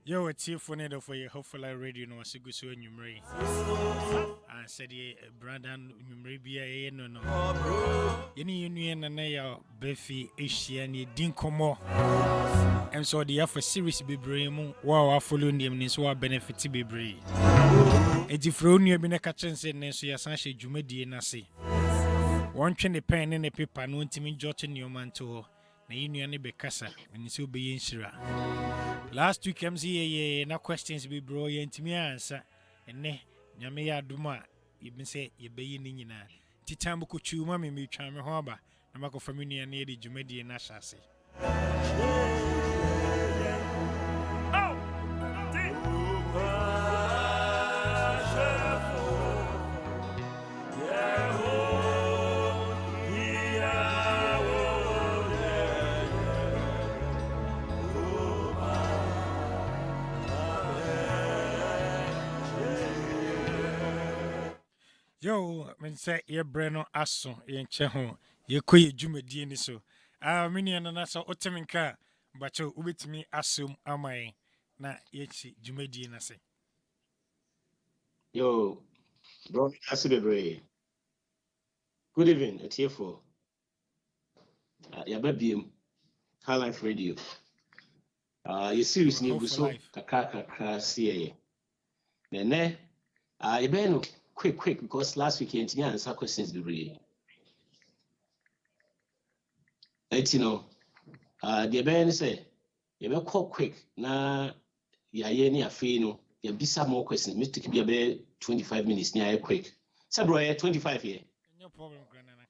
Yo, it's here for Nedo for your hopefully radio no was a good so numeri. I said, Brandon Numeri, no. Any union and a Barfi, Asian, Dinkomo. And so the offer series be brave, wow, I follow them in so benefit to be brave. And if you have been a catching saying, so your son should Jumedi Nasi. One train a pen and a paper, no intimate jotting your man to na union be casa when you so be in Shira. Last week, MC, no questions be bro, you to me answer. And ne, Yamea Duma, you been say, you be in Nina. Titambuku chew, mammy, me charm harbor, no maco familiar near the Jumedi and Nashasi. Yo, men say ye breno aso ye nche ho ye koye dwumadi ni so. Mini na so oteminka bacho ubetimi asom amai na ye chi dwumadi na se. Yo, bro, that's a good evening. It's here for your baby, High Life Radio. Your series new so kaka see. Then, you better quick because last week you answer questions the way. You know, the better say you better call quick na ya ni afi no. You be some more questions. Mr. Keep about 25 minutes near quick. So, bro, 25 here. No problem, Granana.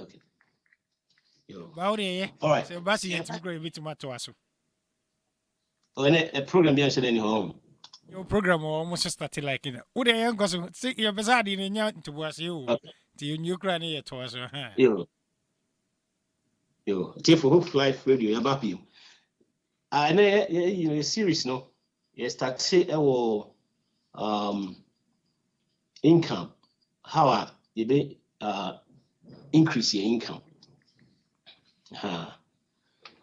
Okay. Yo. All right. So, Bassi, you to go to Matoaso. Oh, and a program being said in home. Your program almost started like it. Would I go so sick your bazard in your to was you to your new granny to us? Yo, Chief for Hope Life Radio, you're Barfi. I know you're serious, no? Yes, start say our income. How you be increase your income? Your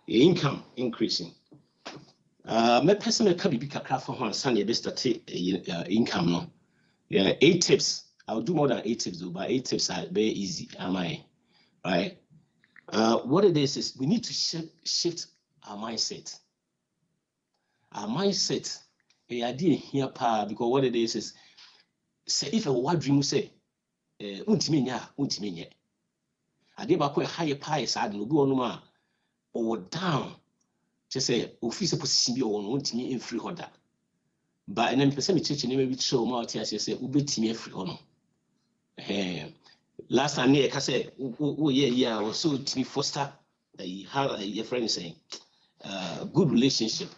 income increasing. My personal can be kakra for one Sunday best start income no. Yeah, 8 tips. I'll do more than 8 tips though, but 8 tips are very easy. Am I right? What it is we need to shift our mindset. Our mindset, a idea here, because what it is say if a what dream say, untimenya. I did back a higher pie side no go on or down. Just say, officer position be on one to me in free order. But and then person church maybe show more tears say, ubet me free honor. Last time I say, oh yeah, was so to me foster a friend saying, good relationship.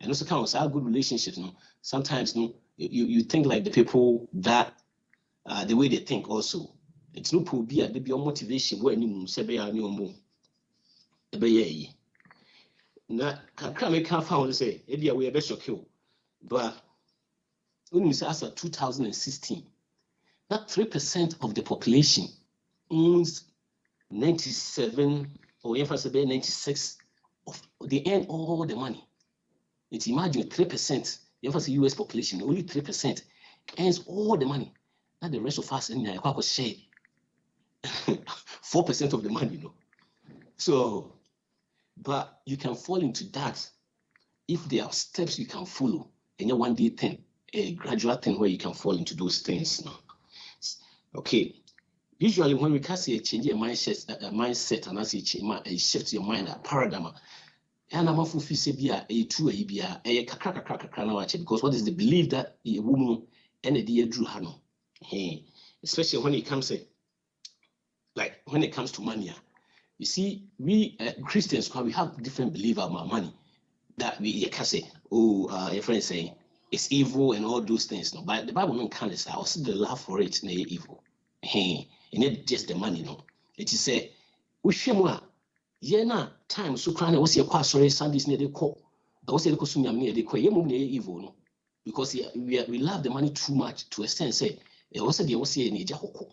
And also counts our good relationships. No, sometimes no, you think like the people that the way they think also. It's no poor be there be your motivation where you say be any more. Na kakra can't find say maybe we be shock you. But when you say as 2016, that 3% of the population owns 97 or even 96 of they earn all the money. It's imagine 3%, the US population, only 3% earns all the money. Now the rest of us in the share 4% of the money, you know. So, but you can fall into that if there are steps you can follow, and a one day thing, a gradual thing where you can fall into those things. No? Okay. Usually when we can say change your mindset and as you shift your mind, a paradigm. And I'm often say be a true a kakra now because what is the belief that a woman and a dear drew hano? Hey, especially when it comes to money. You see, we Christians we have different belief about money that we can say, a friend saying it's evil and all those things. No, but the Bible don't count this. I also the love for it and evil. Hey, and not just the money, no. It is say we share yeah, time so crying. Was your class sorry Sundays near the call? I was near the call. Evil, no, because we love the money too much to extent say it was a deal was here in Jahoko.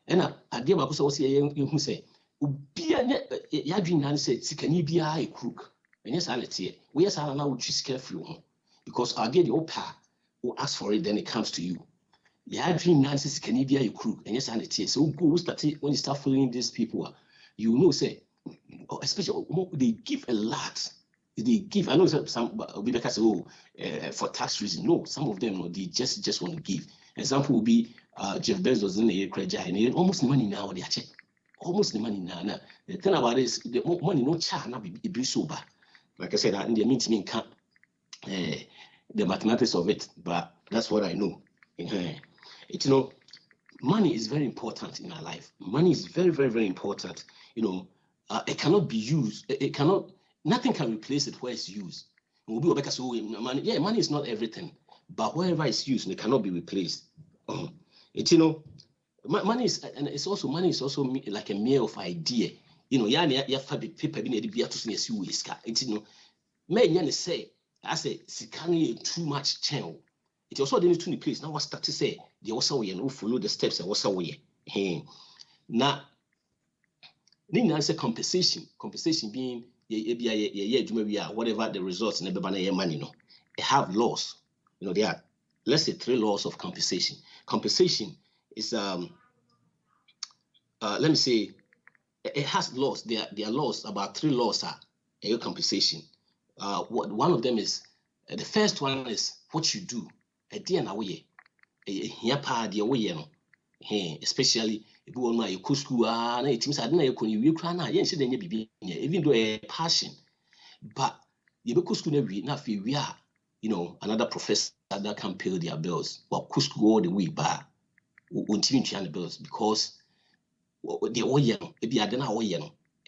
And I dear Bakusa was here who say, Ubia Yadrin said, can you be a crook? And yes, I say, we yes, I now choose careful because I get the opa who ask for it, then it comes to you. Yeah, dream Nancy's can be a crew, and yes, and it is so go start when you start following these people, you know, say, especially they give a lot. They give. I know some people say, oh, for tax reason. No, some of them, no, they just want to give. Example will be Jeff Bezos in the credit, and almost the money now they check. Almost the money now. The thing about this, the money no charge now be so bad. Like I said, in the meeting can't the mathematics of it, but that's what I know. You know, money is very important in our life. Money is very, very, very important. You know, it cannot be used. It cannot. Nothing can replace it where it's used. Money, yeah, money is not everything, but wherever it's used, it cannot be replaced. You know, money is, and it's also money is also like a meal of idea. You know, yeah, paper be to see it's you know, men say, I say, too much channel. It also didn't to the place. Now what start to say they also we and follow the steps and what's away. Now, then say compensation. Compensation being whatever the results in everybody money, no. They have laws. You know, there are, let's say, 3 laws of compensation. Compensation is let me say it has laws. There are laws, about 3 laws are compensation. One of them is the first one is what you do. Especially if you want to school, even though a passion, but you go school we are, you know, another professor that can pay their bills. Well, school all the way, but won't even the bills because the oil, maybe I don't know,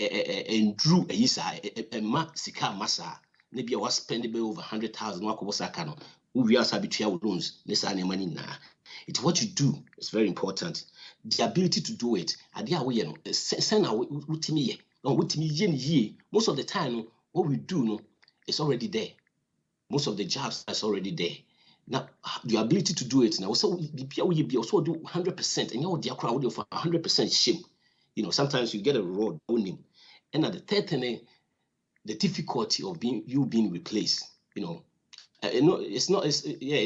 and drew a yisa, a sika massa, maybe I was spending over 100,000 wakosakano. We are habitual loans, this any money now. It's what you do, it's very important. The ability to do it, most of the time, what we do, no, it's already there. Most of the jobs is already there. Now, the ability to do it now, also do 100%, and you're the crowd for 100% shame. You know, sometimes you get a reward owning. And at the third thing, the difficulty of being replaced, you know. It's not. It's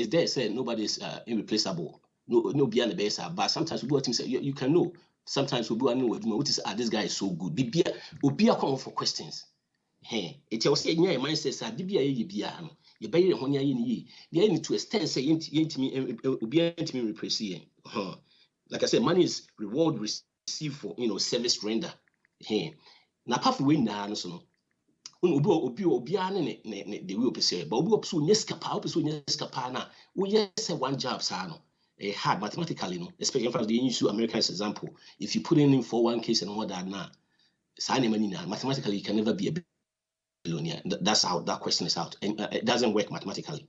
there. Said nobody's irreplaceable. No beyond the best. But sometimes we go to say you can know. Sometimes we go and know what is. This guy is so good. Be come for questions. Hey, it was saying your mindset. Say be no. You buy your honey ye. They need to extend say me replace. Like I said, money is reward received for service render. Hey, now apart from winning no so no. Obi the way opese but obi opso nyeskapa na we say one job sa no hard mathematically no, especially if they use American's example. If you put in for one case and all that now mathematically you can never be a billionaire. That's how that question is out, and it doesn't work mathematically.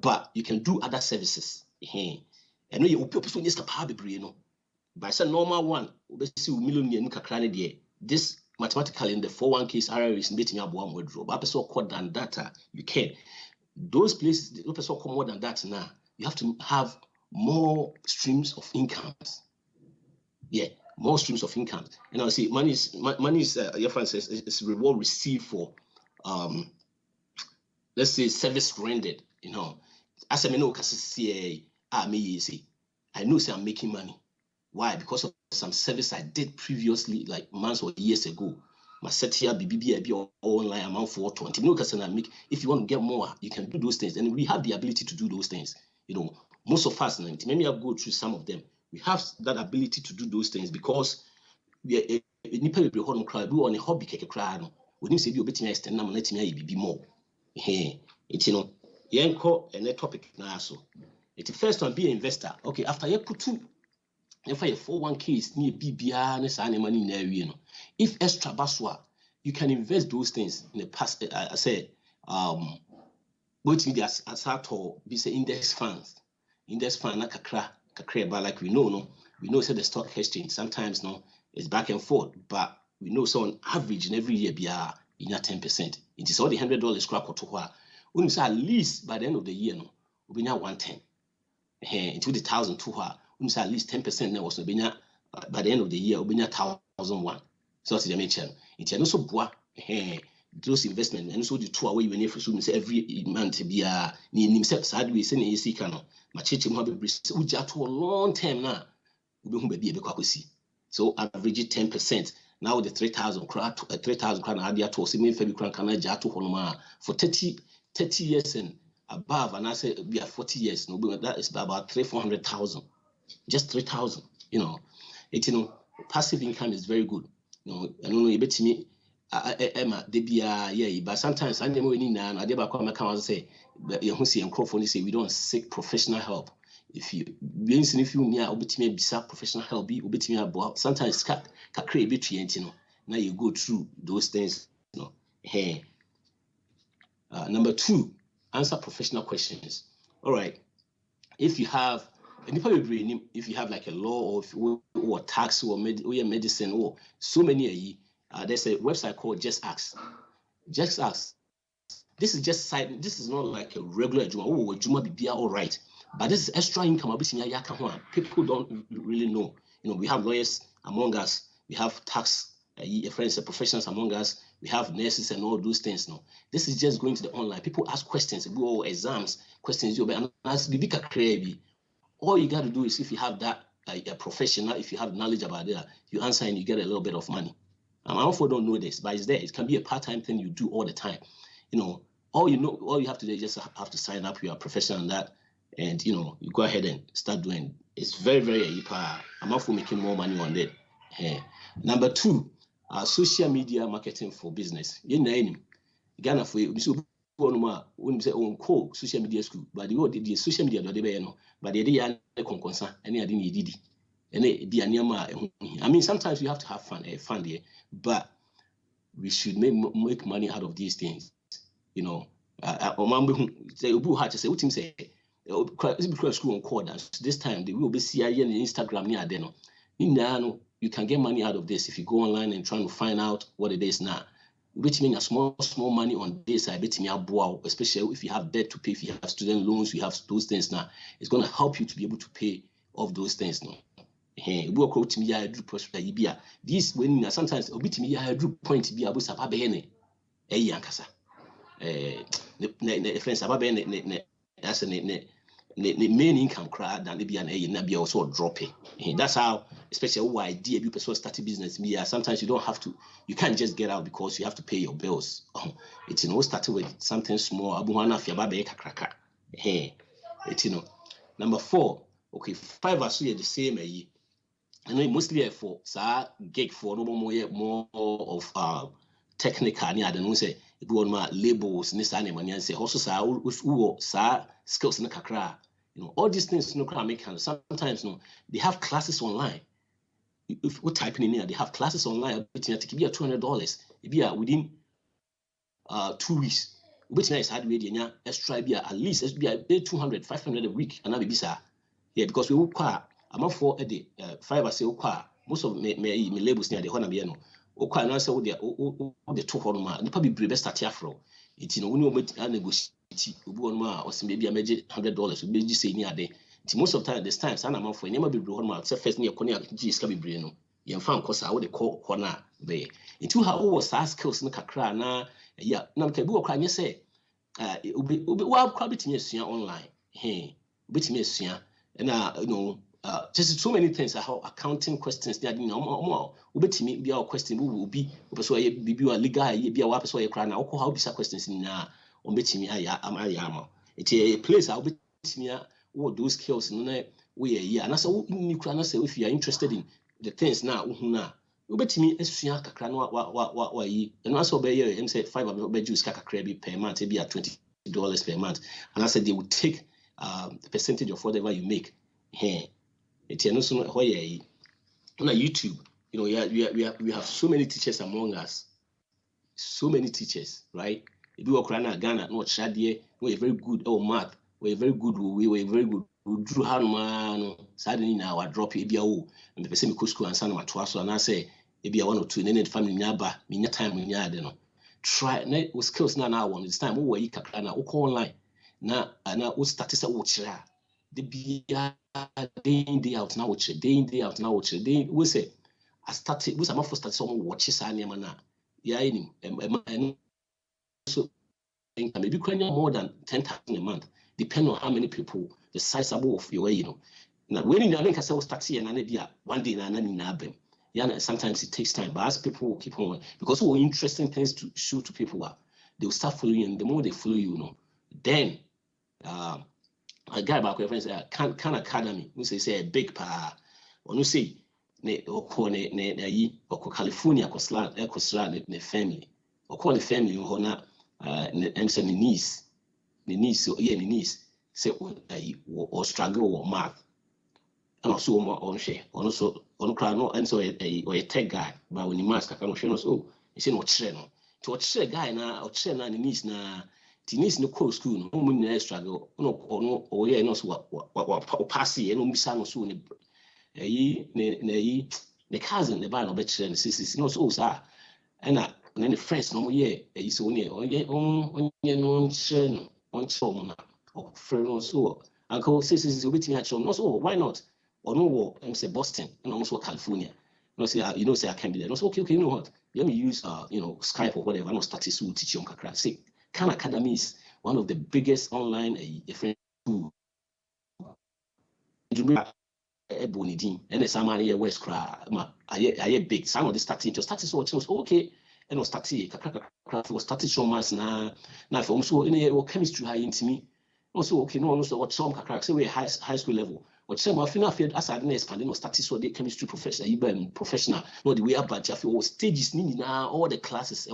But you can do other services. I know you opso nyeskapa bebre no by say normal one obesi millionaire kakra ne this mathematically in the 401k area is meeting up one withdraw. But person more than that, you can. Those places, the person more than that now, you have to have more streams of incomes. Yeah, more streams of income. And I see money is your friend says it's reward received for let's say service rendered. You know, as I know, I know say I'm making money. Why? Because of some service I did previously, like months or years ago. My set here BBB online amount for 20. If you want to get more, you can do those things. And we have the ability to do those things. You know, most of us, maybe I'll go through some of them. We have that ability to do those things because we are on a hobby cry. We need to be able to extend them and let me be more. It's and topic now. So it's the first one, be an investor. Okay, after you put two. If I 401k is near BBR, money in area, if extra baswa, you can invest those things in the past. I said, both media as or be say index funds, like kakra, but like we know, say the stock exchange sometimes it's back and forth, but we know so on average in every year be in 10%. It is all the $100 crack or to what. When say at least by the end of the year, we'll be now 110. Into the 1,000 to her. At least 10% now was by the end of the year, 1,001. So that's the mention. It's also bois. those investment and so the 2 away when you say every month be a himself sad we send AC cano my church have a long term now be so average 10%. Now the 3,000 crown 3,000 crown adia to semi fabi crown kana ja to honoma for 30 years and above, and I say we are 40 years, no, that is about 300,000-400,000, just 3,000. Passive income is very good. I don't know, you bet me. Emma, they be but sometimes I never now. I never come and say, you see, and Crawford say we don't seek professional help. If you professional help, sometimes create between now you go through those things. Hey. Number 2, answer professional questions. All right. If you have, and if you have like a law or tax or medicine or so many, there's a website called Just Ask. Just Ask. This is just side. This is not like a regular Juma. Oh, Juma be all right. But this is extra income. People don't really know. We have lawyers among us. We have tax friends and professionals among us. We have nurses and all those things. No, this is just going to the online. People ask questions, go exams, questions. All you got to do is if you have that a professional, if you have knowledge about that, you answer and you get a little bit of money. I also don't know this, but it's there. It can be a part-time thing you do all the time. All you have to do is just have to sign up. You are professional in that, and you go ahead and start doing. It's very, very I'm out for making more money on that. Number 2, social media marketing for business. Ghana for social media school, but the social media but the I mean, sometimes you have to have fun there, but we should make money out of these things. Say school on call this time they will be seeing Instagram near them. You can get money out of this if you go online and try to find out what it is now. Which means a small money on this, I bet me especially if you have debt to pay, if you have student loans, you have those things now. It's going to help you to be able to pay off those things now. This when sometimes I do point be able to friends that's the main income crowd than be also drop it. That's how, especially why idea you person start a business. Sometimes you can't just get out because you have to pay your bills. It's started with something small. Number 4, okay, 5 are the same. Mostly for gig for no more of technical near the say it won my labels this animal and say also skills in the kakra. All these things sometimes they have classes online. If we type in here, they have classes online. It can be $200. It be within 2 weeks. Which nice hard way extra be at least it's be $200, $500 a week and yeah, because we will quite I'm not for a day 5 or 6 most of my labels near the Honabiano. Okay, and answer the 2 hormone. You probably best start here from it. When you negotiate, or maybe I made $100. We just say near day. Most of the time, this time, I'm for never be hormone. First near Konya, G. Scabby Breno. You found cause I would call corner bay. It too, how was skills in the Kakra now. Yeah, no, can go crying. You say, it will be well, probably online. Hey, bit me and just so many things. How accounting questions they are doing more. Me be our question will be so be legal be our person cry now. How be questions in me it's a place I'll be me all those skills no we and so if you are interested in the things now me esua kakra no wa yi and also be him said 5 be juice kakra be per month be at $20 per month and I said they would take the percentage of whatever you make here. It's also on YouTube. We have so many teachers among us. So many teachers, right? If you walk around Ghana, not Shadie, we're very good. Oh, math, we're very good. We were very good. We drew hard man. Suddenly now I drop it. And the person who school and son my twice. And I say, if you 1 or 2, then family nyaba, me time when you try with skills now one. It's time. Oh, you can call online now. And now we start to watch the be day in day out now watch day in day out now watch day we say I started we some first start some watches and na yeah income, maybe more than 10,000 a month, depending on how many people, the size of your, Now, when you think I say, start here and one day, and sometimes it takes time, but as people keep on, because what interesting things to show to people are, they will start following you, and the more they follow you, then a guy back friends Khan Academy, who say a big pa, or no say ne California, ne family, or call the family who na and say niece, say or struggle or math. And also on share, also on crown, and so a tech guy, but when you mask, I can't show us. Oh, you say no channel to watch a guy now, or channel and niece na. Tinis no close school, no money struggle, or yeah, no, what passy, and no miss no soon. The cousin, the Bible, better and sisters, no so, sir. And then the friends, no, yeah, it's only on channel, on chum, or friend or so. Uncle, sisters, waiting at home, no, so why not? Or no, I'm say Boston, and also California. No, say, you don't say I can be there. No, so okay, you know what? Let me use, Skype or whatever. I know statistics will teach you on Kakra. Say, Khan Academy is one of the biggest online school. And some area West I big. Some of the starting to start was okay. And was starting was starting so much now for also in chemistry high into me. Also okay, no, also what some say we high school level. What some I feel as I didn't expand no starting so the chemistry professor, even professional, no the way about you feel stages now all the classes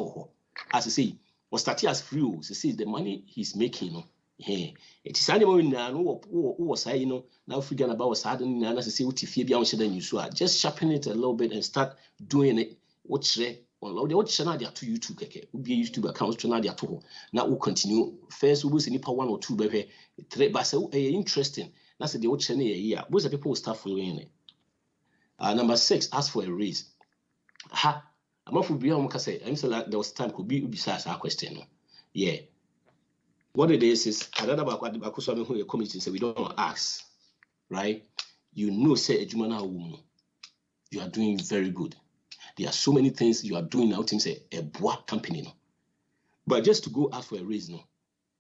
as I say. Or start as free, so see the money he's making, it is animal now, was I, now figuring about what's happening, and as I say, what if you just sharpen it a little bit and start doing it. What's on the channel there to YouTube, okay, will be a YouTube account channel there too. Now we'll continue. First, we will see one or two, baby, but so interesting. That's the old channel here. Most of the people will start following it. Number 6, ask for a raise. I'm not for beyond say. I'm so like there was time could be besides our question. Yeah. What it is I don't know about the Bakusami who your community say we don't ask, right? You know, say a Jumana woman, you are doing very good. There are so many things you are doing now, things say a bois company, no. But just to go ask for a raise, no,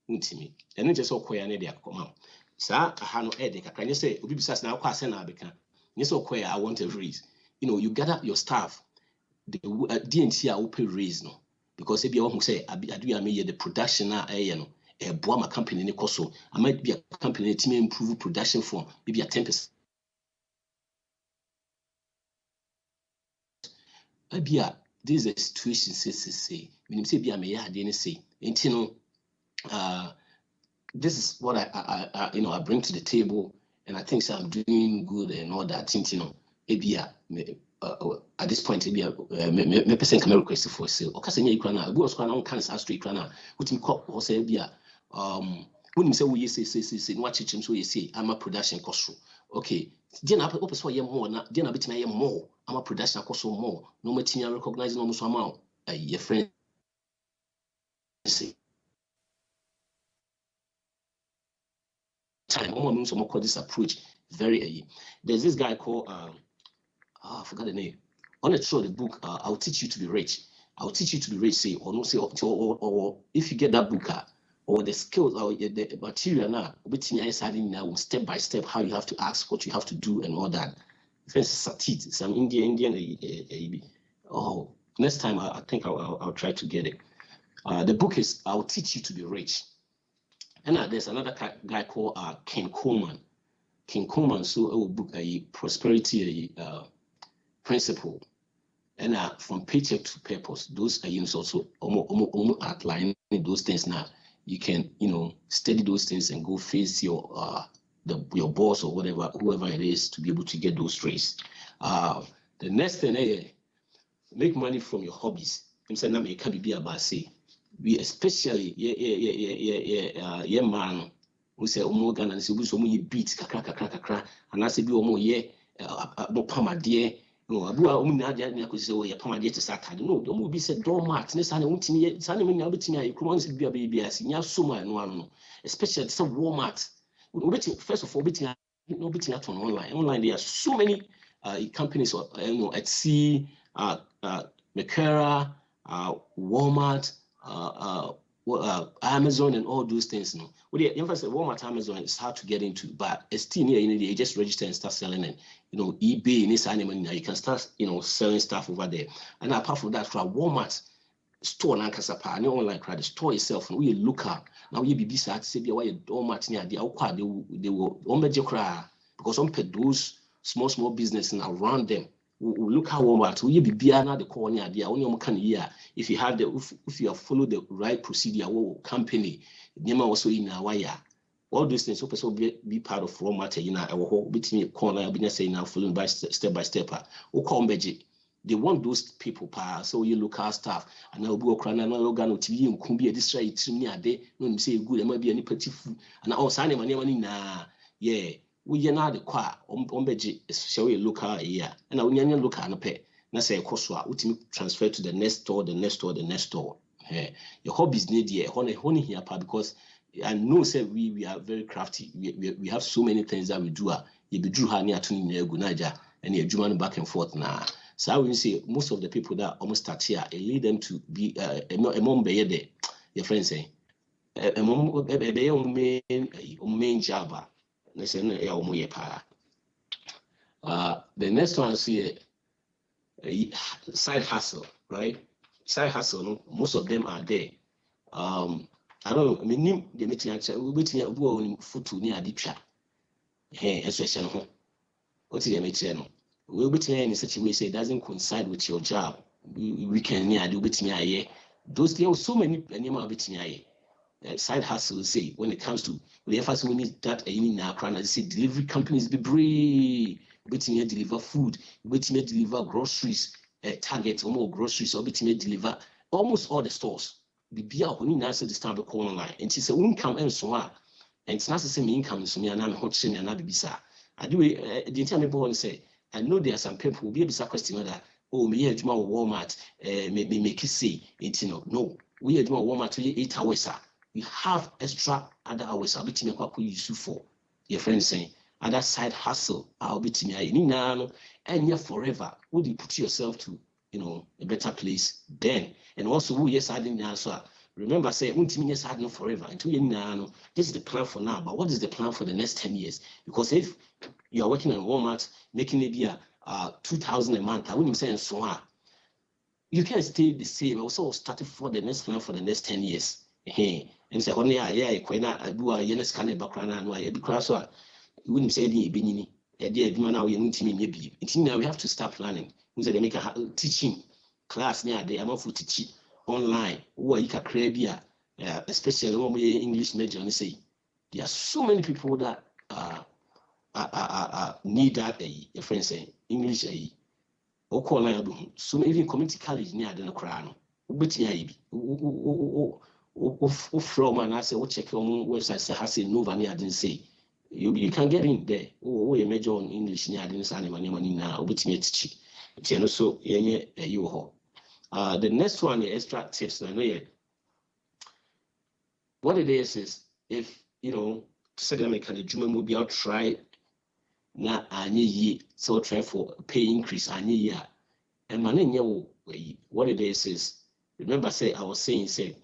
me. And then just so queer they come out. Sir, I have no headache. Can you say besides now question I become? Yes, so queer I want a raise. You gather your staff. The DNC are open raise no because if you say I do the production now a boama company in so I might be a company that may improve production from maybe a 10%. Maybe this is a situation say when you say be a may didn't say this is what I bring to the table and I think so I'm doing good and all that maybe at this point, maybe me person can request for sale. Or can you crana? We also can cancer street crana. What you call or say be when you say we say what you so you say I'm a production cost. Okay, then I hope so more na then I bet me more. I'm a production cost more. No matter recognize no so amount. Your friend say time. More so more call this approach very there's this guy called I forgot the name. On the show, the book, I'll teach you to be rich. I'll teach you to be rich, say, or no, say, or if you get that book, or the skills, or the material now, now, step by step, how you have to ask, what you have to do, and all that. First, Satit, some Indian, oh, next time, I think I'll try to get it. The book is, I'll teach you to be rich. And there's another guy called Ken Coleman. Ken Coleman, so a book, a prosperity, principle and from paycheck to purpose. Those are also almost outline those things. Now you can study those things and go face your boss or whoever it is to be able to get those raised. The next thing make money from your hobbies. I'm saying it can be about say we especially man who say Ghana and say we beat kakra and I say be no pamade. No, Abu Uminadia could say, oh, your pomade to Saturday. No, the movie said, Dormat, Nessan, Sunny, you could be a baby as in Yasuma and one, especially some Walmart. First of all, beating out on online. Online, there are so many companies at sea, Makera, Walmart, Amazon and all those things. No, well, the emphasis Walmart, Amazon is hard to get into, but it's still near. You just register and start selling it. eBay in this animal now you can start selling stuff over there. And apart from that, for Walmart store na kasapa and online credit store itself, and we look up now. We be sad to say be why Walmart near the they will because some those small business and around them. We look how Walmart we be now the corner there only can year if you have if you have followed the right procedure company name also in a wire all those things so person be part of Walmart between corner be say now following by step by step they want those people so you local staff and now go crown and organ TV and could be a district near day no say good there might be any petty food and all sign money na yeah. We are the qua ombeji shall we look at here and now we look at pay na say koswa ultimate transfer to the next store your hobbies need here honey here because I know say we are very crafty we have so many things that we do you be drew honey at Naja and you do back and forth now so I will say most of the people that almost start here it lead them to be a mom be there your friends say a mom main job. The next one is here, side hustle, right? Side hustle, most of them are there. I don't mean the meeting actually we waiting go foot near the trap. Hey, especially what's the meeting? We waiting in such a way say it doesn't coincide with your job. We can near do bit me those there are so many animal bit me side hustle say when it comes to the first we need that in our crown as say delivery companies be brave betting deliver food betting deliver groceries Target or more groceries or betting deliver almost all the stores be when you answer this time of online and she said income and so on and it's not the same income so me and I'm hotching and Abisa I do the entire people say I know there are some people who be a question that me here Walmart maybe make it say it's no we are Walmart 8 hours you have extra other hours I'll be to me use you for your friends saying other side hustle I'll be to me and you're forever would you put yourself to a better place then and also who yes I didn't answer remember say yes I no forever until you know this is the plan for now but what is the plan for the next 10 years because if you are working on Walmart making maybe 2,000 a month I wouldn't say so you can stay the same also started for the next plan for the next 10 years hey and say only I do a year's kind of background and why because you wouldn't say any benini a dear now you need to maybe it's now we have to start planning who's they make a teaching class near the amount for teaching online or you can create especially when we English major and say there are so many people that need that a friend saying English or call so even community college near the crown from and I say what check on website say has no vanilla didn't say you can get in there a major on English near didn't say money now which me so you the next one the extra tips what it is if say that make a Juma will be out try na ye so try for pay increase year and what it is remember say I was saying say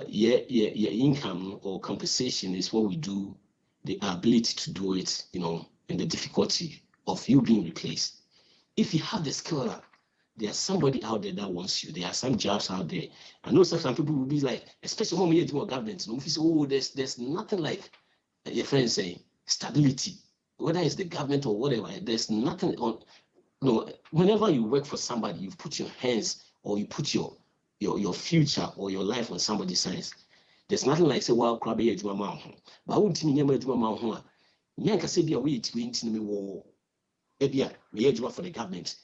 your income or compensation is what we do the ability to do it in the difficulty of you being replaced if you have the skill there's somebody out there that wants you. There are some jobs out there. I know some people will be like, especially when we do government, if you say, there's nothing like your friends saying stability, whether it's the government or whatever, there's nothing on whenever you work for somebody, you put your hands or you put your future or your life on somebody's hands. There's nothing like say, well, crab here, but I won't tell you never can say be away to me war. Ebia, we for the government.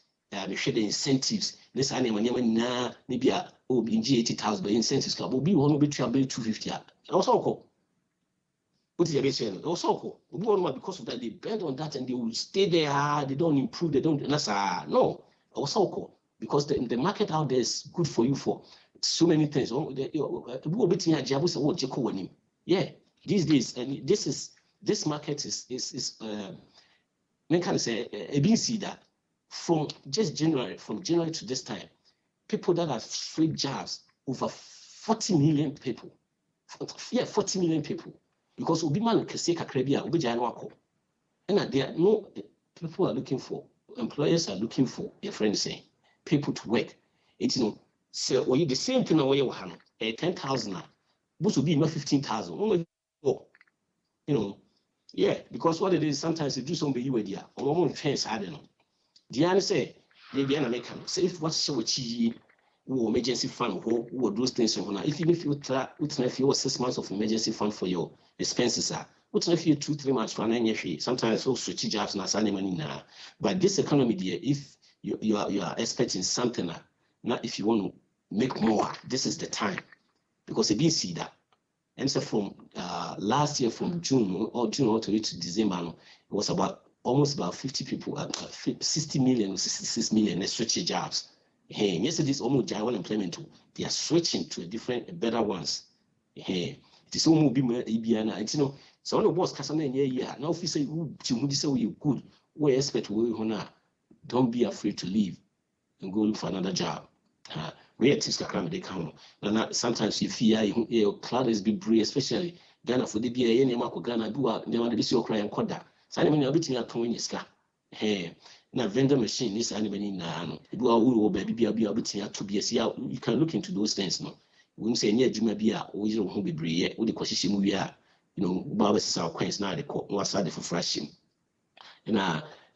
We share the incentives. This animal na maybe 80,000 incentives club will be one be 250. Also, what is your base? Also, because of that, they bend on that and they will stay there. They don't improve. They don't. No, also because the market out there is good for you for so many things. Yeah, these days, and this market is can say a BC that. From January to this time, people that have free jobs over 40 million people. 40 million people. Because Obi man can say Kakrabia, Obi Janwako. And there are no people are looking for, employers are looking for, your friends saying, people to work. It's so or you the same thing away with 10,000. Most will be 15,000. Yeah, because what it is, sometimes you do something you idea, or one chance, I don't know. The answer say, maybe an American, say if what's so cheap, or emergency fund, or those things. If you try, if you 6 months of emergency fund for your expenses, what's if you 2-3 months for an year, sometimes so switch jobs, not any money now. But this economy, dear, if you are expecting something, not if you want to make more, this is the time, because it didn't see that. And so from last year, from June all to December, it was almost about 50 people, 60 million, 66 million switching jobs. Hey, yesterday's almost giant employment too. They are switching to better ones. Hey, it is almost be EBN. So on the boss, Casana in year. Now, if you say you good, we expect we don't be afraid to leave and go look for another job. We at Instagram they come. And sometimes you fear your cloud is be brave, especially Ghana for the BA any Marco Ghana do they want to be so crying quadda. So I mean everything are coming is car. Hey, now vendor machine this anybody now. Do all baby be everything to be you can look into those things no. We say near Juma be or you won't be brave with the question we are, Baba our coins now the what's the for freshing. And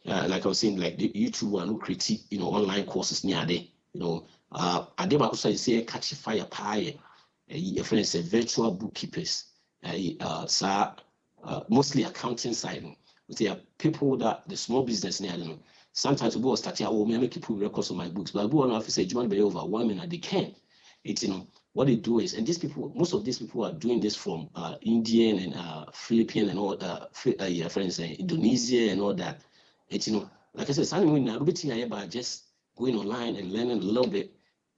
like I was saying, like the YouTube one who critique, online courses near there, I did also say catch fire pie. Your friends say virtual bookkeepers, mostly accounting side. There are people that the small business near them. Sometimes we go start here, me make people records on my books, but I go on office say you want to be overwhelming and they can. It's what they do is, and these people, most of these people are doing this from Indian and Philippine and all your friends in Indonesia and all that. It's like I said, something about just going online and learning a little bit.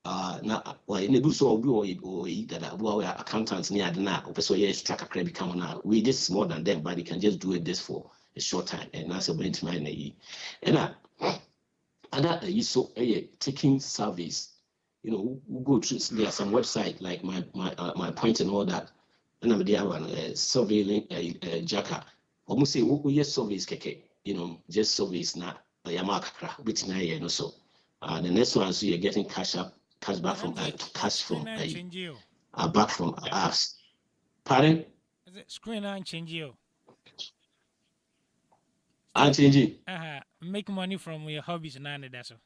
Now, in the do so or that accountants near the now, so yes, track a credit come on. We just more than them, but they can just do it this for a short time, and that's a brain to mind. And that is so taking surveys. We go through there are some website like my point and all that. And I'm there one survey Jacka. Almost say yes surveys keke. Just surveys na yamakra which na so. The next one, so you're getting cash back from back from us. Pardon? Is it screen and change you? I'm changing. Make money from your hobbies and that's all.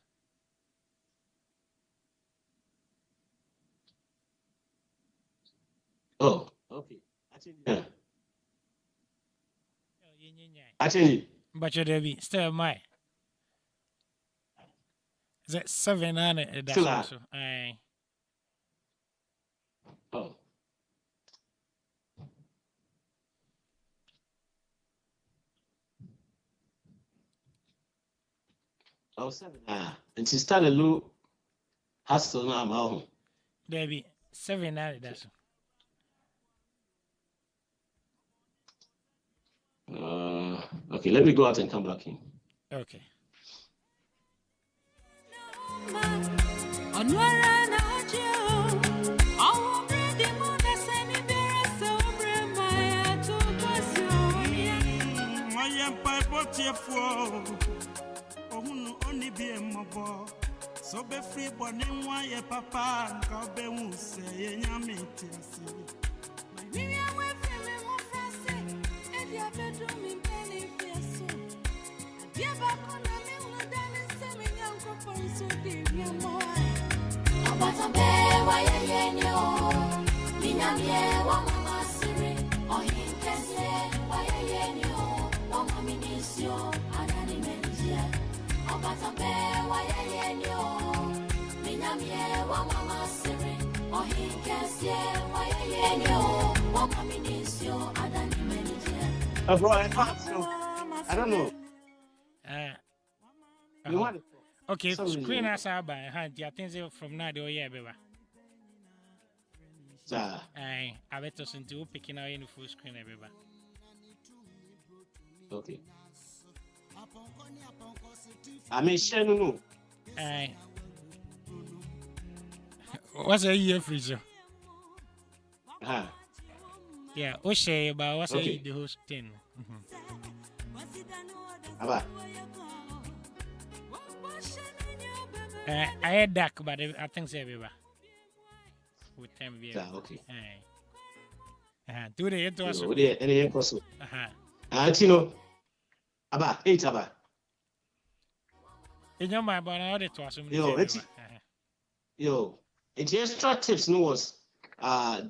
Oh, okay. I change it. But you're there, still my. Is that 7 and that's also? Oh. Oh, 7. And she started a little hustle now. I'm home. There be 7 and that's okay, let me go out and come back in. Okay. So be free but nem wa ye papa nka be hu se ye nyame tiasi me wi awe feme mo frase e dia bedu mi pele fieso dia ba ko na me hu dan se me nyanko ponso di wi mo abata be wa ye ni o mi nyame wa mama sire o hin kese wa ye ni o wa mama nisio anani menjia abata be wa ye ni o wa mama sire o hinkesie wa ye o wa mama nisio adani menije Bro, I don't know. You want it? Okay, screen us out by hand. I think from now the year, baby. I bet us into picking out any full screen, baby. Okay. I mean, share no. What's a year freezer? Yeah, Oshay, about what's Okay. the host thing. Aba. I had that, but I think so, baby. With time, Yeah, okay. Do the into us. Yo, there any possible. Uh-huh. Tino. Aba, 8 aba. In your mind, but I had it to us. Yo, the extra tips no was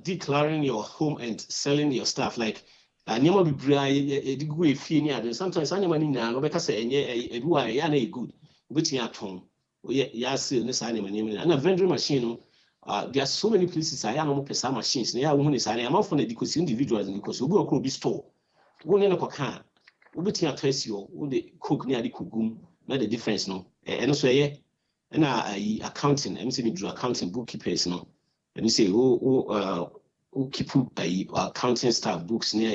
declaring your home and selling your stuff like nyama bibra e di go efie ni ade sometimes anyama ni na no be ka say enye edu a ya na e good obetumi aton ya sell ne sa anyama ni na vending machine no there are so many places I am pesa machines na ya wo ni sa na am for na because individuals because obi okro bi store wo ne ko ka obetumi atwesi wo de cook ni ade kugum na the difference no eno so and accounting, I'm saying do accounting bookkeepers, no. And you say, who keep accounting staff books near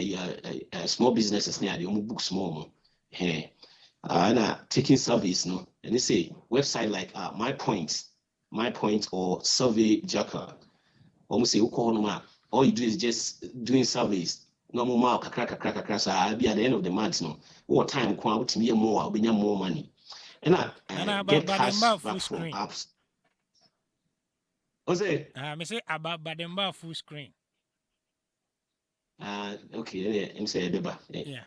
small businesses near the books more. Hey, and taking surveys, no. And you say website like my point or Survey Jacker. Almost say, all you do is just doing surveys. No more crack. So I'll be at the end of the month, no. What time come out to me more, I'll be more money. And I get cash back from apps. What's it? I say about Bademba full screen. Okay, I'm saying yeah.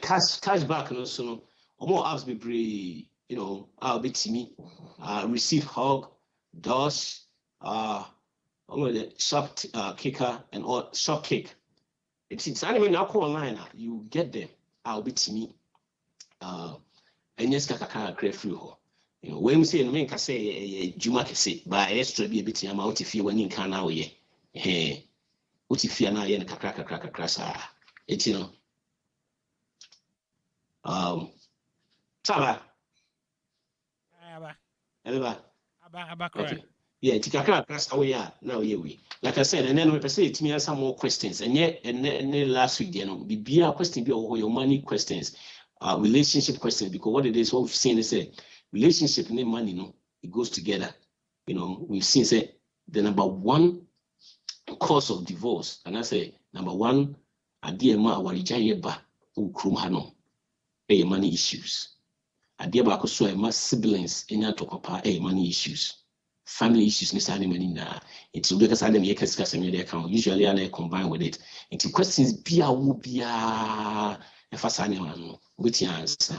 Cash back, no, so more apps be pretty, I'll be to me. Receive hug, Dosh, the shop kicker and all shop kick. It's anyway now call online. You get there. I'll be to me. And yes, kakaka create through. When we say no can say Juma can say by extra be a bit amount if you when you can now ye. Hey, what if you now yen kakaka it's Saba. Okay. Yeah, Tikaka class away now we. Like I said, and then we say it me some more questions. And yet and last week, be a question be your money questions. Relationship questions, because what it is, what we've seen is a relationship and money, it goes together. We've seen say the number one cause of divorce, and I say number one, adiema warijayeba ukrumhano, money issues. Adieba koso my siblings enya tokopa money issues. Family issues necessarily money na. It's because I dem discuss in the account. Usually I combine with it. It's questions bia wo bia efasane with your answer.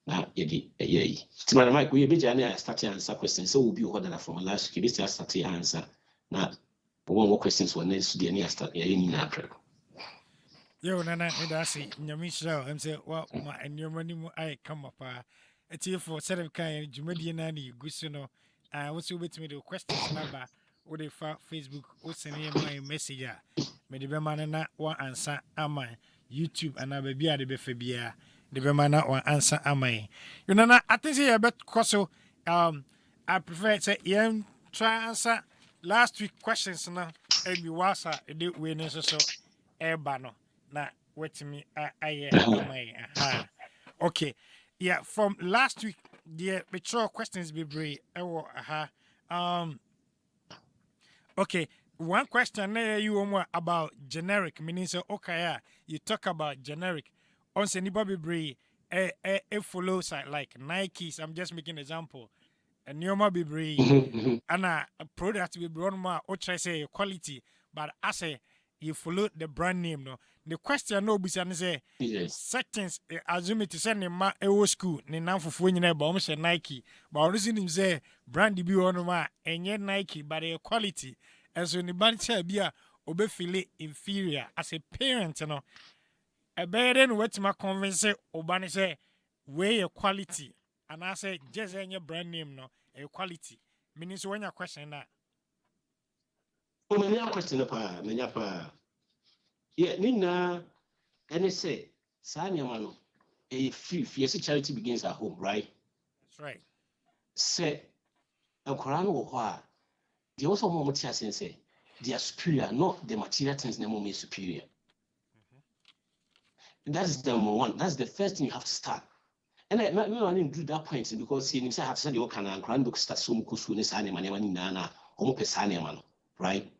Now, it's my mic. We be start answer questions. So we'll be ordered from last week. This start answer. Now, one more questions when next to the near start. Yo, Nana, that's it. Nyamisha, I'm saying, well, my and your money, I come up. It's here for set of kind, Jumedianani, Gusuno. What's with me the questions number or the Facebook or send my message. Maybe the man one answer am I YouTube and I be at the Befabia. The Bemana one answer am I. You know, I think I bet Cosso. I prefer to say, try answer last week questions now. And you was a do when so air banner. Now, wait to me. I okay. Yeah, from last week, the mature questions be brave. Okay, one question you about generic, meaning so okay, you talk about generic. On anybody brave, a follow site like Nikes. I'm just making an example. And you might be brave, and a product will be run more, or try say quality, but I say you follow the brand name. No, the question no be say settings. Assume it is send ma ewo school. Ni now for phone you but say Nike. But reason him say brand be on ma enye Nike, but the quality. And so anybody say be a obe feel inferior as a parent. A better than what my convince obani say way a quality. And I say just any brand name no a quality. Meaning so when your question that. Oh, my question yeah, Nina, and they say, Sanya Mano, a free charity begins at home, right? That's right. Say, a Koran or they also more material say they are superior, not the material things no more superior. And that's the number one. That's the first thing you have to start. And I didn't do that point because he himself have said, "You can and grand book start so much soon as animal, right?"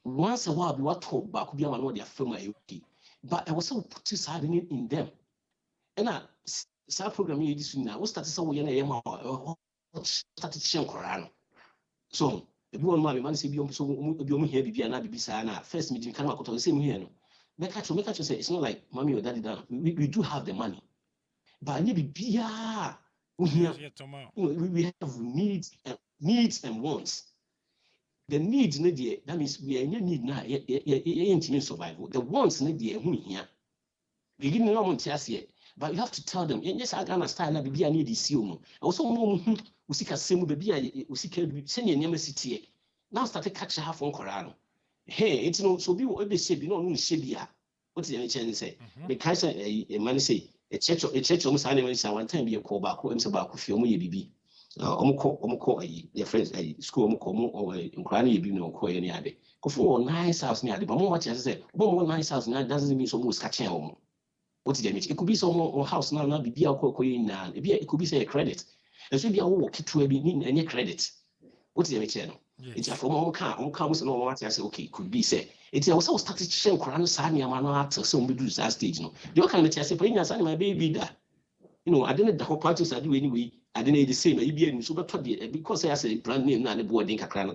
once a while, what talk back could be a man their firm okay. But I was so put this in them. And I start programming this now. What started so we started sharing Quran. So if you want my man say be on so here be an abibisa first meeting can go to the same here. Make sure say it's not like mommy or daddy down. We do have the money. But maybe we have needs and wants. The needs need that means we are in need now. Intimate survival. The wants need the here. We didn't know here, but you have to tell them. Yes, I gonna style na baby I need this you. Also no usika same baby I usika send your name city. Now start catch half on Quran. Hey, it's no so be what say no shebia. What is the chance say? Because a man say a church almost animals one time be a call back who about film ye bibi. Omko your friends school or in cranny you know quite any other. Go for 9,000 near the more much as I said, 9,000 doesn't mean so much catching home. What's the damage? It could be some more house now, not be a coin now. It could be say a credit. There should be a walk to be in any credit. What's the damage? It's a from all comes and all what I say, okay, could be say. It's also started to share Quran, Sanya, man, so we do that stage. No, you can't say, bring us my baby that. You know, I didn't the whole parties I do anyway. I didn't the same. I be so because I say brand name now the board think a crown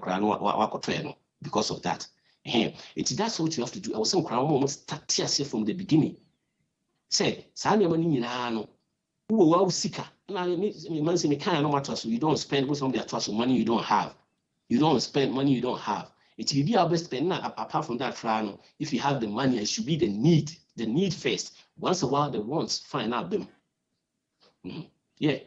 because of that. It's that's what you have to do. I was some crown almost start tears from the beginning. Say, Sanya money no. Who will seeker? Man say me can't no matter so you don't spend with somebody trust money you don't have. You don't spend money you don't have. It will be our best spend now. Apart from that, if you have the money, it should be the need first. Once a while, the wants find out them. Yeah.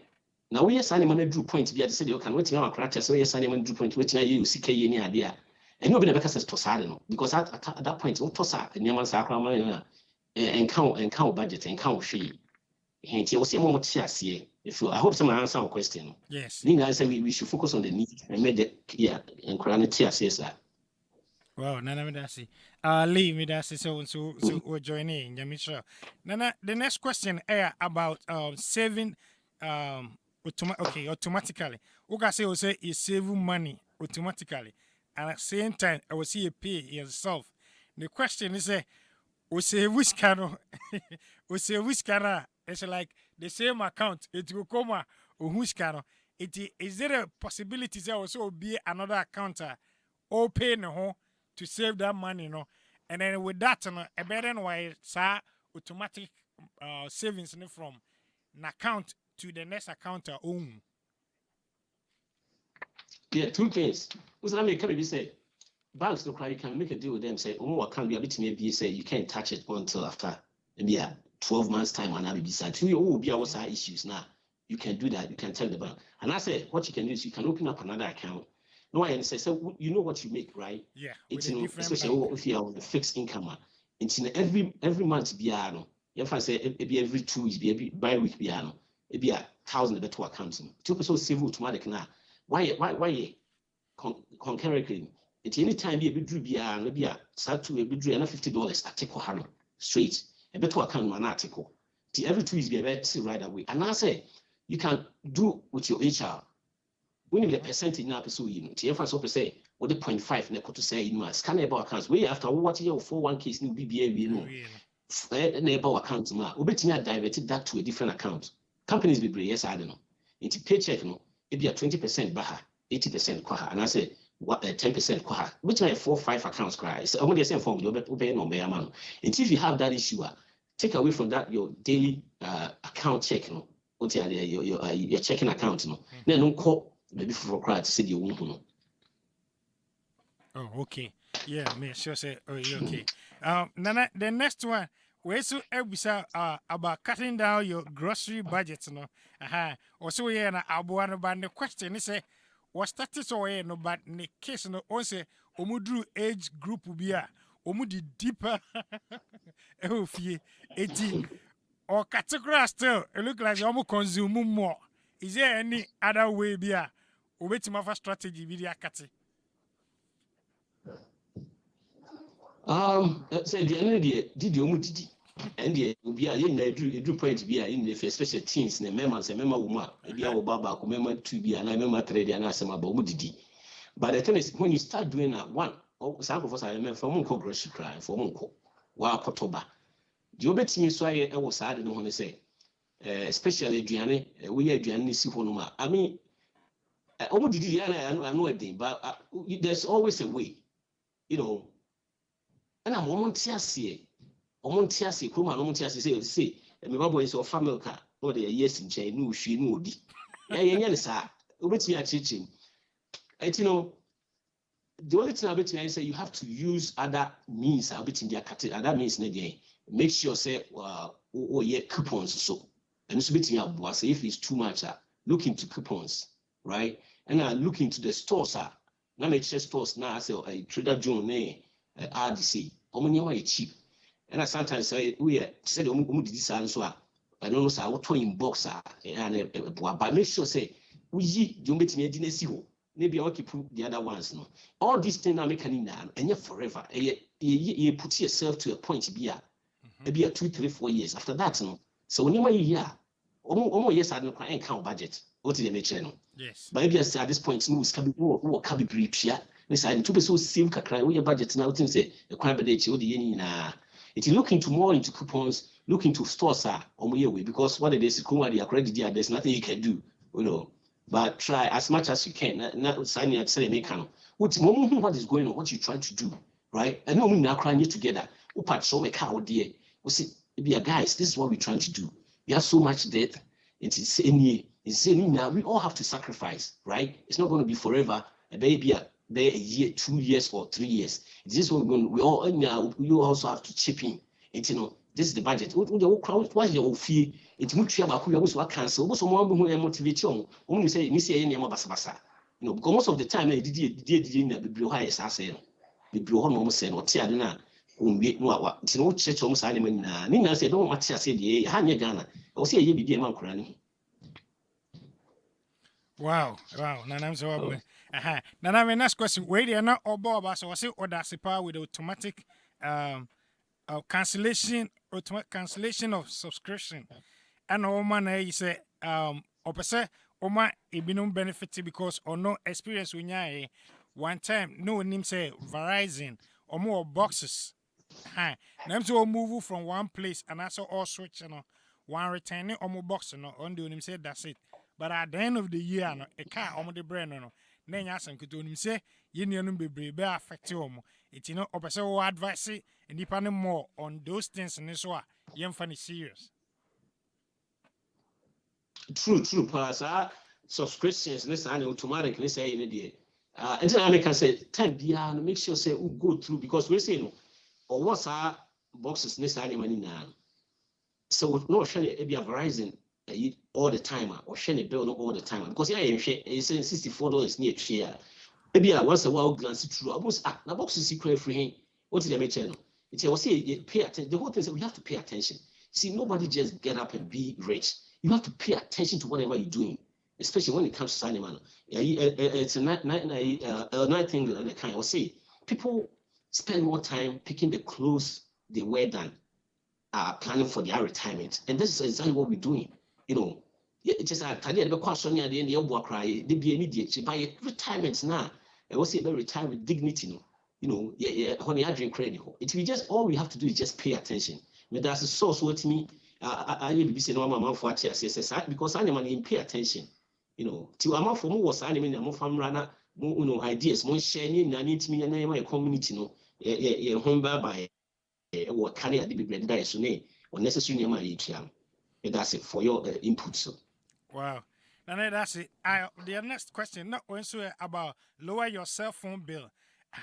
Now we are signing money drew point. We had said you can wait our character. So we are signing money drew point. Which now you see any idea. And nobody because it's tosado because at that point, what tosa and yaman sacrament and count budget and count fee. And you will see more here. If you, I hope someone answer our question. Yes. I say we should focus on the need and make the and crown tears. Yes, sir. Wow, Nana Medasi. Lee Medasi, so we're joining. Yamisha. Nana, the next question about saving automatically. Uka say you save money automatically, and at the same time I will see you pay yourself. The question is we say which kind it's like the same account, it will come or which kind is there a possibility there also be another account open home to save that money, you know, and then with that, a better why automatic savings from an account to the next account own. Yeah, two things. What's that make me say? Banks don't cry, you can make a deal with them, say, oh, I can't be a bit maybe say you can't touch it until after maybe 12 months time and I'll be beside you. Oh, be our issues now. You can do that, you can tell the bank. And I say what you can do is you can open up another account. No, I say, so you know what you make, right? Yeah. It's especially if you are on the fixed income. It's in every month piano. If I say every 2 weeks, be bi-week piano, it be 1,000 better accounts. 2% save automatic now. Why concurrently? It's any time be drew piano, maybe a start to be drew $50 I take a straight. A better account man article. Every 2 weeks be a better right away. And I say you can do with your HR. When you get percentage now, so you know, TFR so per se, what the 0.5 ne to say in my scan about accounts. We after what your 401k new BBA, you know, neighbor accounts, ma, Ubetina diverted that to a different account. Companies be yes, I don't know. Into paycheck, no, it be a 20% baha, 80% kwaha, and I say what 10% kwaha, which are 4-5 accounts cry. So only the same form, you'll obey no bear man. And if you have that issue, take away from that your daily account check, no, what's your checking account, no, then don't call. Maybe for cry to say you won't. Oh, okay. Yeah, me sure say okay. Nana, the next one we so about cutting down your grocery budget, no. Also yeah na abuano but the question is what status or no but in the case no on say omudru age group bi a omudi deeper fie 18 or category still it look like you consume more. Is there any other way be a obetimafa strategy be the akati? Say the end did you mudidi and the be a do point be in the especially teens and members and member woman be our baba member to be and I remember trade and ask about mudidi. But the thing is when you start doing that one Sanko for Simon from Uncle Grocery Cry for Uncle, while Kotoba. The obetini so I was sad and want to say, especially Gianni, we are Gianni Sifonuma. I mean, I know a thing, but there's always a way, you know. And I'm Omontiasi, Kuma, Omontiasi say, and my boy is of family car, or the yes in chain, no, she knew. Yeah, sir. What's your teaching? And you know, the only thing I say you have to use other means. I'll be in their category. Other means, make sure say, yeah, coupons so. And it's between your say if it's too much, look into coupons, right? And I look into the stores, now make sure stores now say a Trader Joe, RDC, how many are cheap? And I sometimes say we said this answer. I don't know, sir, what in box and but make sure say we don't bet me didn't see maybe I keep the other ones. No, all these things are making and yet forever. You put yourself to a point maybe 2, 3, 4 years after that. No, so when you're here, almost yes, I don't count budget. What did they make channel? Yes, but maybe at this point, news can be brief here. This I to be so simple. Cry your budget now. Things say the crime by the if you look into more into coupons, look into stores on your way because what it is, there's nothing you can do, you know. But try as much as you can. Not signing at selling mechanic. What is going on? What you trying to do, right? And no, we now crying together. Upat show me car dear. We see, guys, this is what we're trying to do. We have so much debt. It's saying now we all have to sacrifice, right? It's not going to be forever. Maybe a year, 2 years, or 3 years. This is what we're going. We also have to chip in. It's, you know, this is the budget. What's your fee? It's much about who you also cancel. Most of them who motivate you. Only say you see any basa. You know, because most of the time they did the blue highest assay. The blue horn almost said, or Tiadina. It's no church almost animal. Nina said, don't want to say the Hanya Ghana. Or say you be a man crying. Wow. Nana, so Nana, my next question. Where they are not all Bob, so I say, or that's a power with automatic cancellation of subscription. And all man, he say, opposite, Oma, it be no benefit because or no experience when you one time, no name say Verizon or more boxes. Them to move from one place and also all switch, you know, one returning or more box, you know, on the him say that's it. But at the end of the year, no, a car on the brand, no, then you ask him to him say, you know, be affect you. It's, you know, opposite advice and depending more on those things and this one, you're funny serious. True, pass. Subscriptions, this and automatic, let's say in a day. And then I can say, time, make sure say, go through because we're saying, or what's our boxes, this money now. So, no, it be a Verizon all the time, or share bill all the time because it's saying $64 near share. Maybe I once a while glance through almost the box is secret free. What did I make channel? It's I say pay attention. The whole thing is we have to pay attention. See, nobody just get up and be rich. You have to pay attention to whatever you're doing, especially when it comes to signing money. It's a nice thing that I kind of say. People spend more time picking the clothes they wear than planning for their retirement, and this is exactly what we're doing. You know, it's just at the end of the question at the end of the work, they be immediate by retirement now. I will say retire with dignity, you know, when you drink credit. It we just all we have to do is just pay attention. But that's a source what me I will be saying no for because I'm pay attention, you know, to amount for more was I'm from runner, you know, ideas, more sharing, I need me and my community, you know, home by what can I be ready so or necessary my ATM. That's it for your input. So. Wow. Now that's it. The next question, not also about lower your cell phone bill.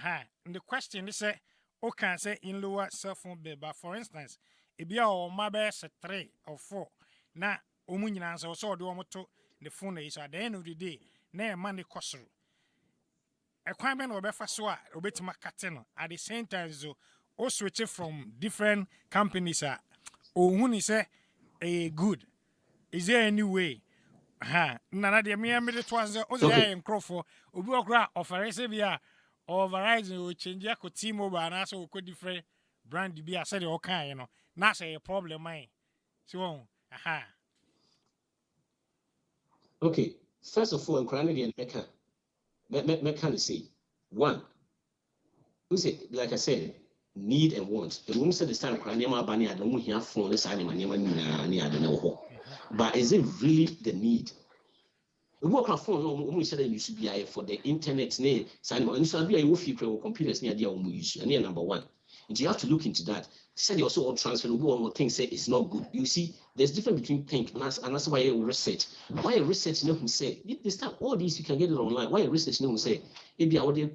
And the question is, can say in lower cell phone bill, but for instance, if you are my best 3 or 4, now Omunians also do to the phone is at the end of the day, near money cost. A crime or befaswa, obetima cateno at the same time, so all switch from different companies are who say a good. Is there any way? Nana de me it was also in Crawford, Ubugra of Arabia or Verizon will change your T-Mobile and also could different brand be a said okay, you know. Not say a problem, mine. So, Okay, first of all, I'm crying again, Mecca say, one, like I said, need and want. The woman said this time, I don't hear phone, but is it really the need? The work on phone, said you should be for the internet, and so be a few computers near the use, and number one. And you have to look into that. Said you also all transfer one thing say it's not good. You see, there's difference between think and that's why you research. Why a research you know who say this time all these you can get it online. Why a research you know who say if you are what they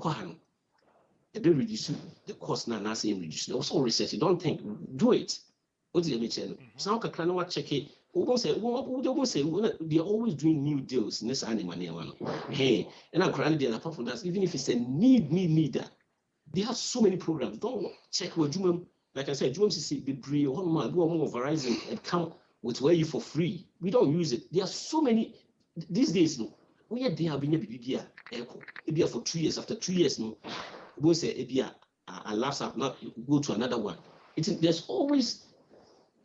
they reduce the cost now and say reduce. Also research. You don't think, do it. What do you mean? So I can what check it. Say they're always doing new deals in this animal. Hey, and I'm crying there apart from that, even if it's a need that. They have so many programs. Don't check what you like I said, you see the Bri or Verizon and come with where you for free. We don't use it. There are so many these days. No, we are there being a BBA echo. Maybe for 2 years. After 2 years, no, we'll say a laptop not go to another one. There's always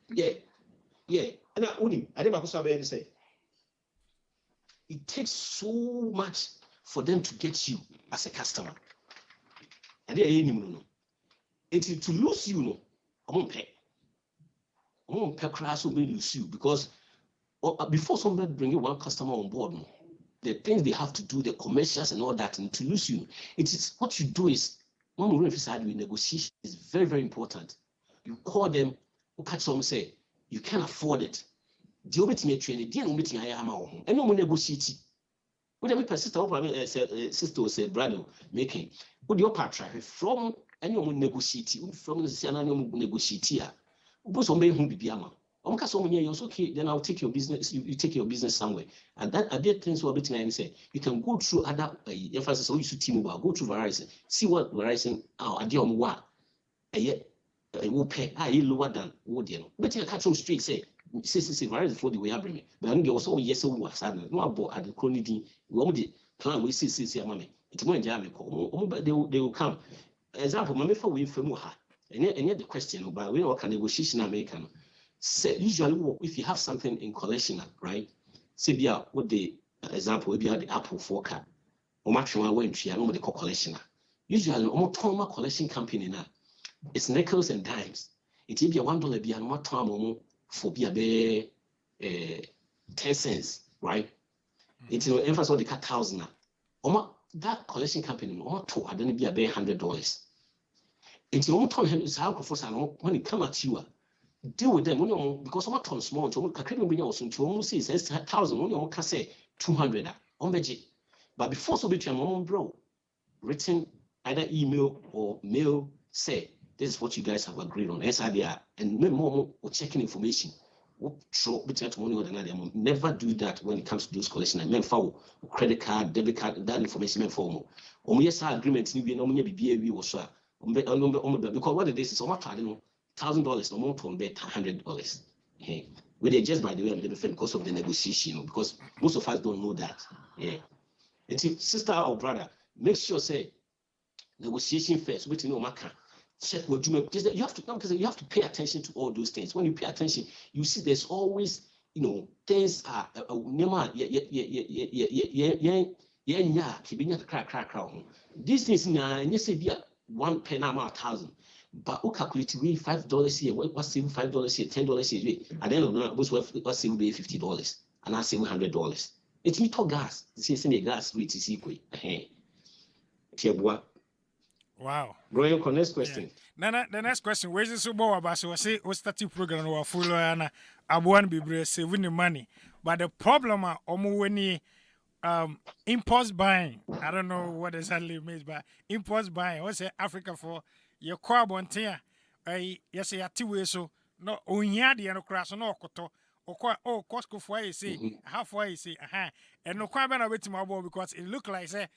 And I didn't say it takes so much for them to get you as a customer. And it's to lose you, no. I won't pay crash will lose you because before somebody bring you one customer on board, no, the things they have to do, the commercials and all that, and to lose you, it is what you do is when we decide we negotiation is very, very important. You call them, who catch some say you can't afford it. The only thing you train, the only thing I am and no negotiate. What the sister say, brother making. What your partner from anyone negotiate from the negotiate here. But some who be biama. Okay, then I'll take your business. You take your business somewhere, and that are there things we're betting and say you can go through other emphasis. So you should T-Mobile, go through Verizon, see what Verizon will pay lower than what you know. But you catch them straight say Verizon for the way I bring it. But I think also yes, no about at the chronic. We only plan we see mommy. It's more but they will come. Example, my for we from and yet the question about we all can negotiation American. Say usually if you have something in collection, right? Say what the example maybe the Apple 4 or much more when she know the collection. Usually almost collection company now. It's nickels and dimes. It will be $1 be and more time for be 10 cents, right? It will emphasize on the cut $1,000. That collection company, I don't be $100. It's your own time is how when it come at you. Deal with them because I'm ton small to almost say 1,000 when can say 200 on magic. But before so between mom bro, written either email or mail say this is what you guys have agreed on. SIDR and mom or checking information. Never do that when it comes to those collection. I meant for credit card, debit card, that information for yes, agreement be was because what it is so much $1,000 no more from $100. Hey, we just by the way because of the negotiation, because most of us don't know that. Yeah, it's sister or brother, make sure say negotiation first. Wait, check what you have to pay attention to all those things. When you pay attention, you see there's always things are these things now and you say be one pen amount 1,000. But who calculate we $5 here? What's saving $5 here, $10 here? At the end of the night, what's saving $50 and I save $100. It's me talk gas. See, the gas rate is equal. Wow. Going next question. Yeah. The next question. Where's the super about? So I say, what's that program or full and I want to be saving the money. But the problem are when impulse buying. I don't know what exactly it means, but impulse buying. What's Africa for? Your carbon tier, yes, I have 2 ways so no, onya the no crash no koto, or Costco for you say, halfway you say, and no quite better with my boy because it look like say,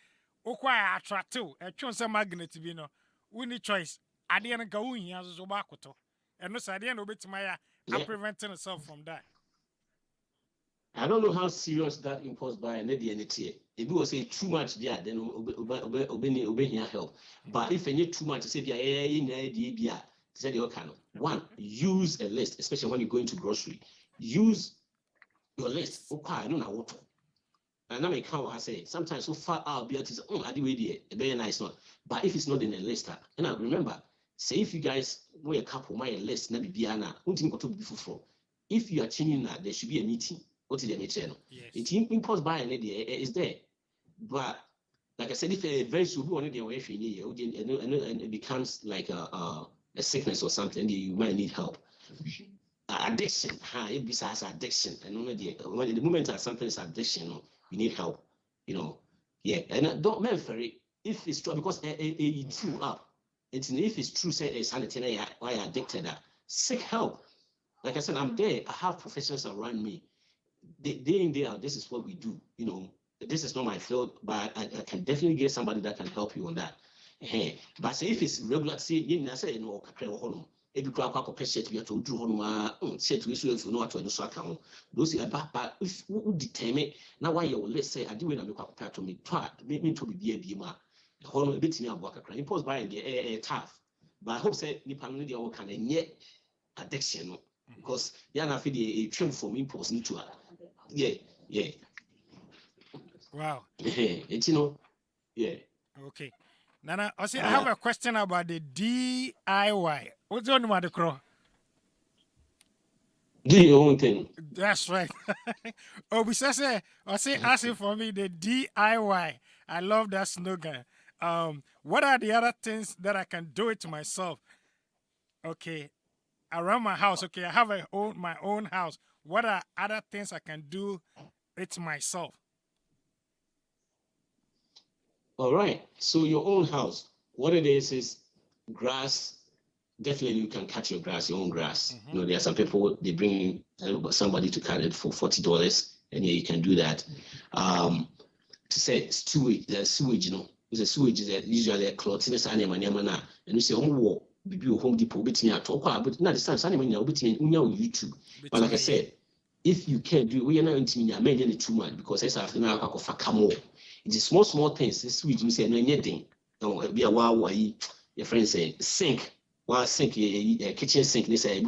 quite attractive, a chance of magnet to be no, we need choice. I didn't go in as a bakoto, and no, I didn't obey my preventing myself from that. I don't know how serious that impulse buying and the if you will say too much there, then obey help. But if you need too much, say one, use a list, especially when you go into grocery. Use your list. Okay, I don't know what. And I may count, I say, sometimes so far out, be artists, I do it, a very nice one. But if it's not in a list, and I remember, say if you guys wear a couple, my list, maybe Biana, won't go to before. If you are changing that, there should be a meeting. What is the meeting? Yes. It's imposed by an idea, is there. But like I said, if a very soon one day away, and it becomes like a sickness or something, you might need help. Addiction, it besides addiction, and when the moment that something is addiction, you need help, Yeah, and don't remember if it's true because it's true up. It's if it's true, say it's something why addicted. Seek help. Like I said, I'm there. I have professionals around me. Day in day out, this is what we do. This is not my field, but I can definitely get somebody that can help you on that. But say if it's regular, say I say if you grab a shirt, you have to do shirt we if you know what to do so account. Those are but if you determine now why you let's say I do when I make up to me to be a bima. The whole bit me work a impose by the tough. But I hope say Nipan media can yet addiction because Yana feel a trim for me impose into yeah. Wow. It's yeah. Okay. Nana, I have a question about the DIY. What's on the crow? Do your own thing. That's right. Oh, besides, I say asking for me the DIY. I love that slogan. What are the other things that I can do it to myself? Okay, around my house. Okay, I have my own house. What are other things I can do it myself? All right. So your own house, what it is grass. Definitely, you can cut your grass, your own grass. There are some people they bring somebody to cut it for $40, and yeah, you can do that. To say sewage, it's a sewage that usually a cloth in the sun and you say Home Depot between at all, but not the sun between YouTube. But like I said, if you can't do, we are not intimate, maybe too much because it's after now of a camo. It is small things. This sewage, you say no anything. No, be a wow, your friend say sink. One sink a kitchen sink this a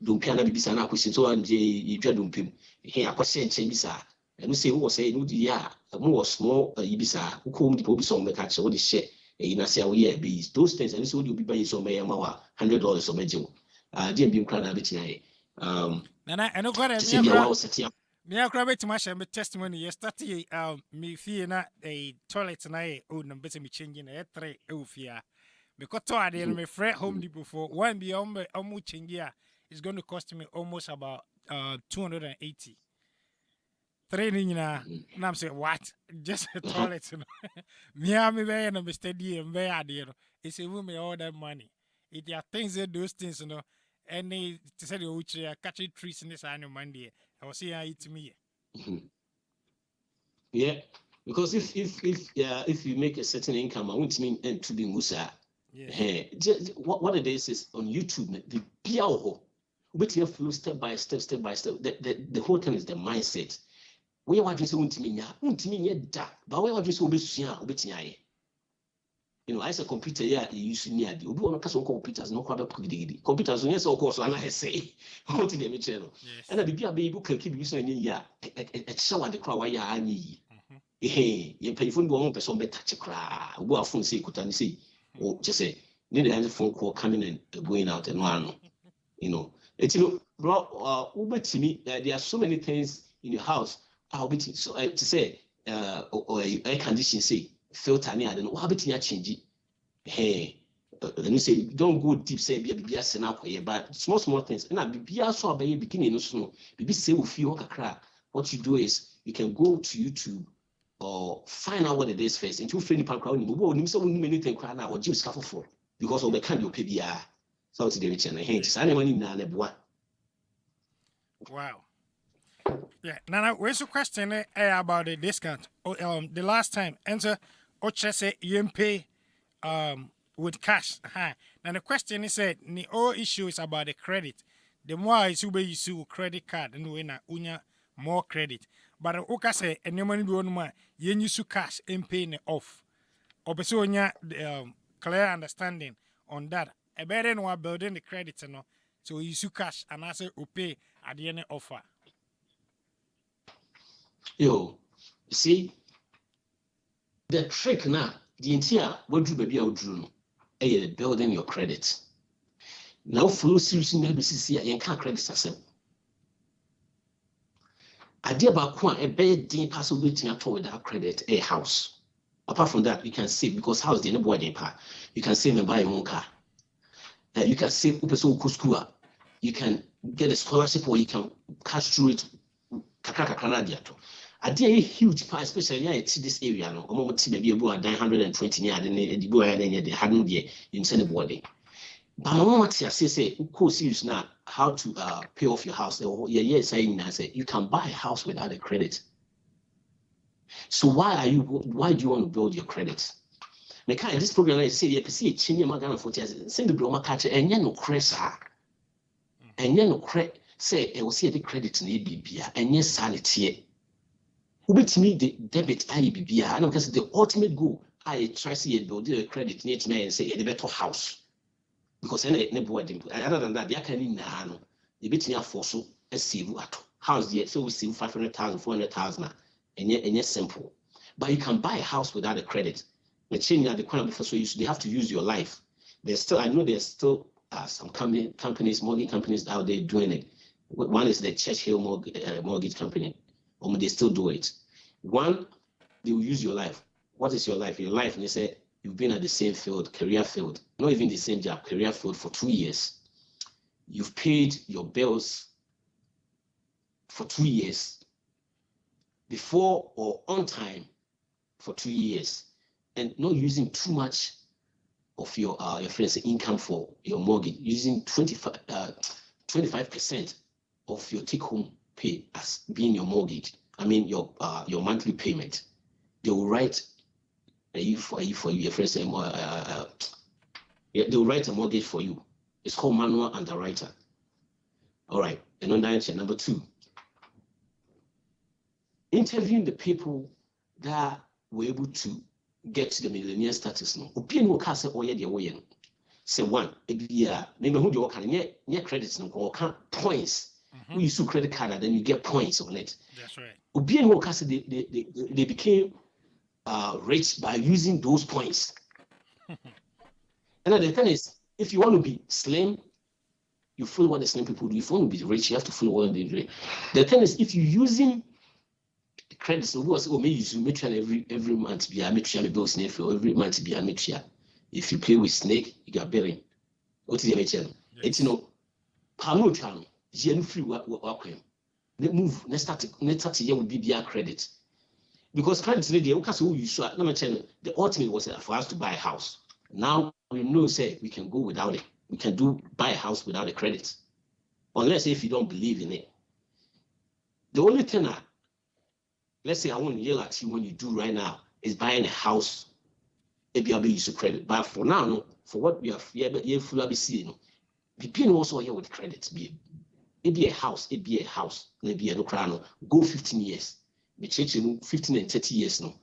don't piano be sana question so and you don't pim here a question bisa and you say who say no yeah more small ibisa who come the people some catch all the share in a say we be those things and so you be buying some $100 or major didn't be crowd bit Nana I know got me I grab it to my testimony yesterday me fee na a toilet na oh no better me changing a 3 fear. Because I didn't my friend Home Depot for one beyond it's going to cost me almost about 280. Training now, and I'm saying what? Just a toilet, Me I'm very and I'm steady and very idea. It's a woman all that money. It are things that those things, and they said which are catching trees in this annual Monday. I was saying it to me. Yeah, because if you make a certain income, I won't mean end to be Musa. Yeah. What it is on YouTube, the PIAO, which you flow step by step. The whole thing is the mindset. We want to say, but we want to say, as a computer, yeah, you use near the Ubu computers, no crowd computers, yes, of course, and I say, what in the channel. And I be a baby can keep using a show at the crowd. Hey, you pay for one person better to cry. Well, phone say, could I say? Or just say, need a phone call coming and going out and one. It's Uber to me, there are so many things in your house. I'll be so to say, or air condition say, filter near, I don't know how bit change it. Hey, let me say, don't go deep, say, be a snap here, but small things. And I'll be also a baby beginning of snow. Be say, if you walk a crack, what you do is you can go to YouTube. Or find out what it is first. And you friendly park around you. Well, so many things cry now or James Scaffle for because of the kind of PBR. So it's the rich and hints. I never need one. Wow. Yeah. Now, where's the question about the discount? The last time, answer, Ocha say you pay with cash. Now, the question is the whole issue is about the credit. The more is you use credit card and we na more credit. But Oka say, and no money be on my use cash and paying it off. Or so clear understanding on that. A better than what building the credit, so you use cash and I say, pay at the end offer. Yo, You see, the trick now, the entire what do baby out drew, building your credit. Now follow seriously maybe see and can't credit yourself. Idea about a bed din possibility at all without credit, a house. Apart from that, you can save because house didn't buy the car. You can save and buy your own car. You can save school. You can get a scholarship or you can cash through it. Idea a huge part, especially in this area. No, maybe about 920 years, and the hadn't yet in anybody. But I want to say, of course, you now how to pay off your house. Saying I say you can buy a house without a credit. So why do you want to build your credit? Because this program, I say, you see, change my gun for years. Send the blower catch and no credit, and no credit. Say, it will see the credit in ABB, and yes, sanity. Who bet me the debit IBB? I know because the ultimate goal. I try to see build a credit near me and say a better house. Because other than that, they are kind of the bit near for so a save house yet. So we save 500,000, 400,000, and yet simple. But you can buy a house without a credit. The change at the corner before so they have to use your life. I know there's still some companies, mortgage companies out there doing it. One is the Churchill mortgage company. They still do it. One, they will use your life. What is your life? Your life, and they say, you've been at the same field, career field, not even the same job, career field for 2 years. You've paid your bills for 2 years, before or on time for 2 years, and not using too much of your friend's income for your mortgage, using 25% of your take-home pay as being your mortgage. I mean your monthly payment. They will write for you, your friends. They will write a mortgage for you. It's called manual underwriter. All right, and on that, number 2, interviewing the people that were able to get to the millionaire status. No, opinion will cast it. Say one, maybe who you can get credits no or points. When you use credit card, then you get points on it. That's right. Opinion will cast they became rich by using those points. And the thing is, if you want to be slim, you follow what the slim people do. If you want to be rich, you have to follow what they do. The thing is, if you're using credits, maybe you make sure every month be a make sure bills every month be a make sure. If you play with snake, you got bearing. What is the mention? It's Pano channel, Jen free work. They move next year will be their credit. Because credit today, the ultimate was for us to buy a house. Now we know, say we can go without it. We can buy a house without a credit, unless if you don't believe in it. The only thing let's say I want to yell at you when you do right now is buying a house. Maybe I'll be used to credit, but for now, no. For what we have, fully seeing, the paying also here with credit. Maybe a house, maybe a no crown. Go 15 years. The church, 15 and 30 years now.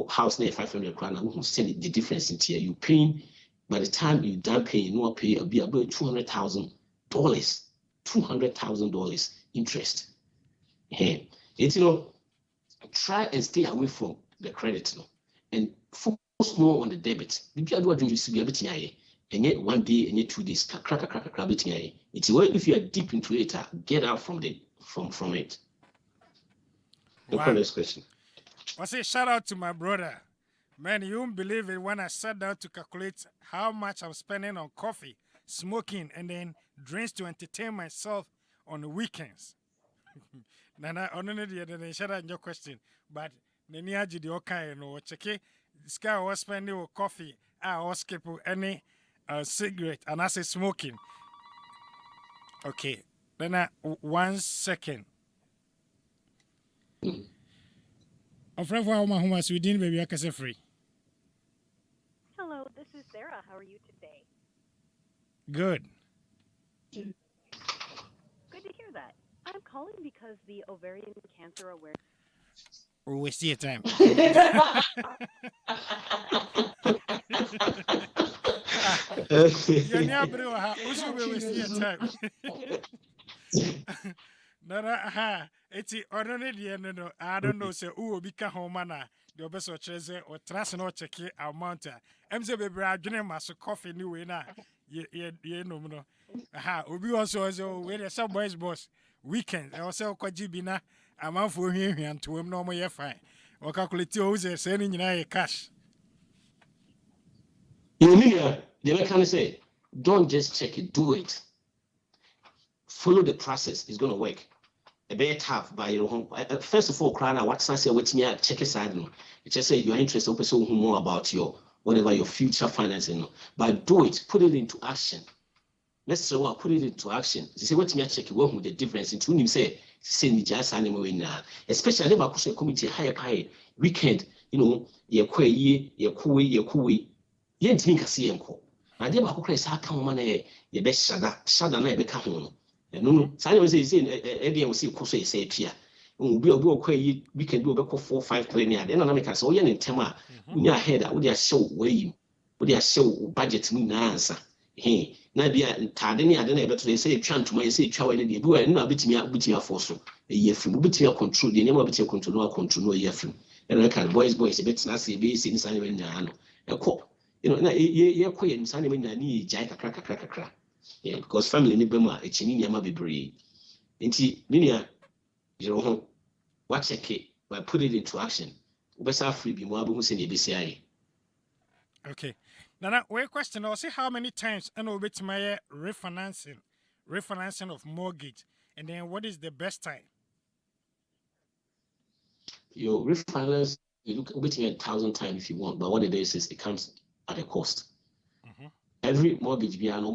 House near 500 crown. We can send the difference in here. You paying by the time you done paying, you pay it'll be about $200,000. $200,000 interest. It's try and stay away from the credit and focus more on the debit. Maybe I do what you used to be able to and yet 1 day and yet 2 days. It's if you are deep into it, get out from it. Wow. Next question. I say shout out to my brother. Man, you won't believe it when I sat down to calculate how much I'm spending on coffee, smoking, and then drinks to entertain myself on the weekends. Nana, I don't know the shout out your question, but Neniaji the okay, check this guy was spending with coffee, I was skipping any cigarette, and I say smoking. Okay, then 1 second. A friend for our home as we didn't baby I can say free. Hello, this is Sarah. How are you today? Good. Good to hear that. I'm calling because the ovarian cancer awareness. We'll waste your time. Nana, it's already no. I don't know, say, who will become home mana. The best or chase or trust no check it our mountain. MZ baby, I drink my coffee new way now. No. Aha, Ubi also as where the some boys boss weekend. I also call Jibina. I'm out for him and to him no more fine. Or calculate your sending you cash. You mean the kind of say, don't just check it, do it. Follow the process, it's gonna work. A bit tough by your home. First of all, crying out what's I say, what's me check it side. No, it just say you're interested also more about your whatever your future financing. No, but do it, put it into action. Let's say well, put it into action. You say what's me check it, what the difference in two say me just anymore now. Especially about the community higher weekend, you know, you're cool. You ain't think I see uncle. I did about Chris, how come money, your best shada, na become home. No, Simon says, Eddie will see Cosse say, Tia. We can do about 4 or 5 player. Then I make us all in Tema. We are head, would you show way? Would you show budget me answer? Hey, Nabia Tardini, I don't know, but they say, Chan to my say, Chow, and the boy, and not betting me with your force. A year from betting your control, the name of your control, year from. And I can boys, a bit nasty, be seen Simon Nano. A cop. You know, you're quiet and Simon Nani, Jack, crack. Yeah, because family in Bema, a Chiniama be brave. Inti, Minia, you know, watch a kid, but put it into action. Ubesa free be more who's in the BCI. Okay. Now, we question or see how many times and over to my refinancing of mortgage, and then what is the best time? Your refinance, you look between 1,000 times if you want, but what it is it comes at a cost. Every mortgage be an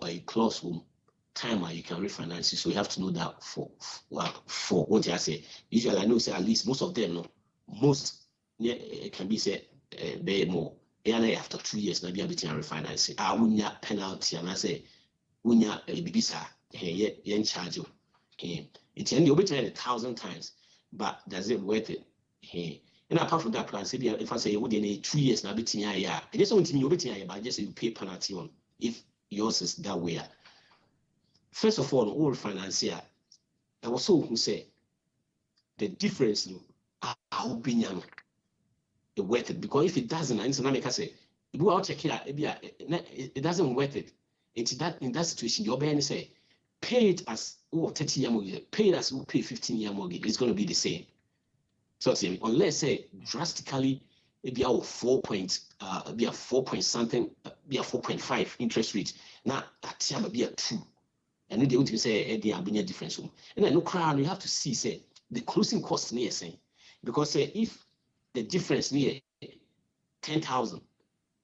a clause room time you can refinance it, so you have to know that for what I say. Usually I know say at least most of them no, most it can be said be more. And after 2 years, now be able to refinance it. I wouldn't penalty and I say wouldn't bisa in charge you. It's only over 1,000 times, but does it worth it? And apart from that plan, say if I say you would in 2 years now, betting it just won't mean you but just you pay penalty on if yours is that way. First of all financier, I was so who say the difference how be worth it, because if it doesn't, I say you go out check it doesn't worth it. It's that in that situation, your bank say pay it as 30-year mortgage, pay it as who pay 15-year mortgage, it's going to be the same. So unless say drastically maybe our 4 point be a 4 point something, be a 4.5 interest rate. Now that be a 2. And then they want to say there will be a difference. And then no crowd you have to see say the closing cost near saying, because if the difference near 10,000,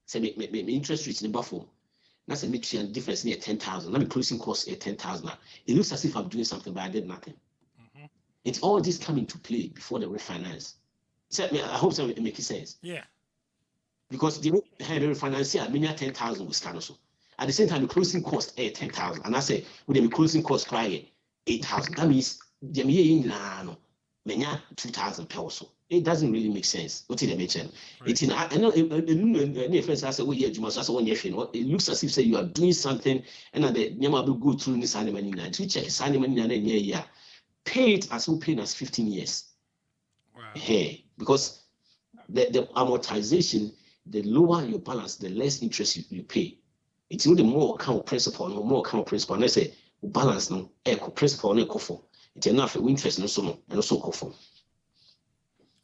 say me interest rates in the buffer. That's a difference near 10,000. Let me closing cost at 10,000. It looks as if I'm doing something, but I did nothing. It's all this coming to play before the refinance. So, I hope it makes sense. Yeah. Because the refinance, I mean, 10,000 will stand also. At the same time, the closing cost is 10,000. And I say, with the closing cost cry 8,000. That means the no, 2,000 per also. It doesn't really make sense. What did I mention? It's in I know friends I say, oh yeah, you must also one year. It looks as if say you are doing something and then the will go through this animal in to check this animal in a year. Pay it as we pay as 15 years. Wow. Hey, because the amortization, the lower your balance, the less interest you pay. It's the more account principal, no more account principal. And I say balance no echo principal no echo for. It's enough for interest no so no and also echo for.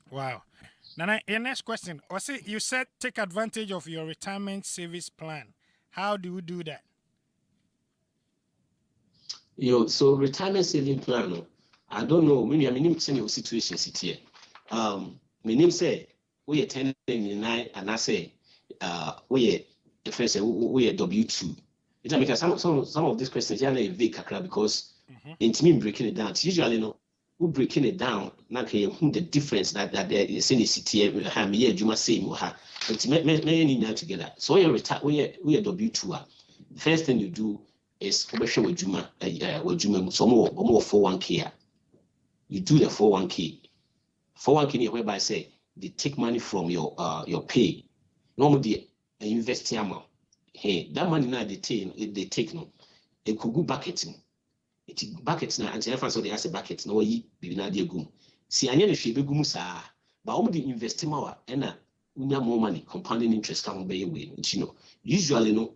Wow. Now, your next question. You said take advantage of your retirement savings plan. How do you do that? So retirement saving plan. I don't know. Maybe I mean your situation here. My name say we are 10 and I say we the first we are W2. It's because some of these questions are vague because it's me breaking it down. Usually we breaking it down. Not the difference that they say the city Juma same it's many together. So we are W2. First thing you do is with Juma some more 401k. You do the 401k. 401k whereby say they take money from your pay. Normally they invest amount. Hey, that money now they take no. They could go back at him. It's buckets now, and the so they ask buckets no ye be na de gum. See anya no hwe be gum saa, but omo dey invest more and unya more money compounding interest can be way, you know. Usually no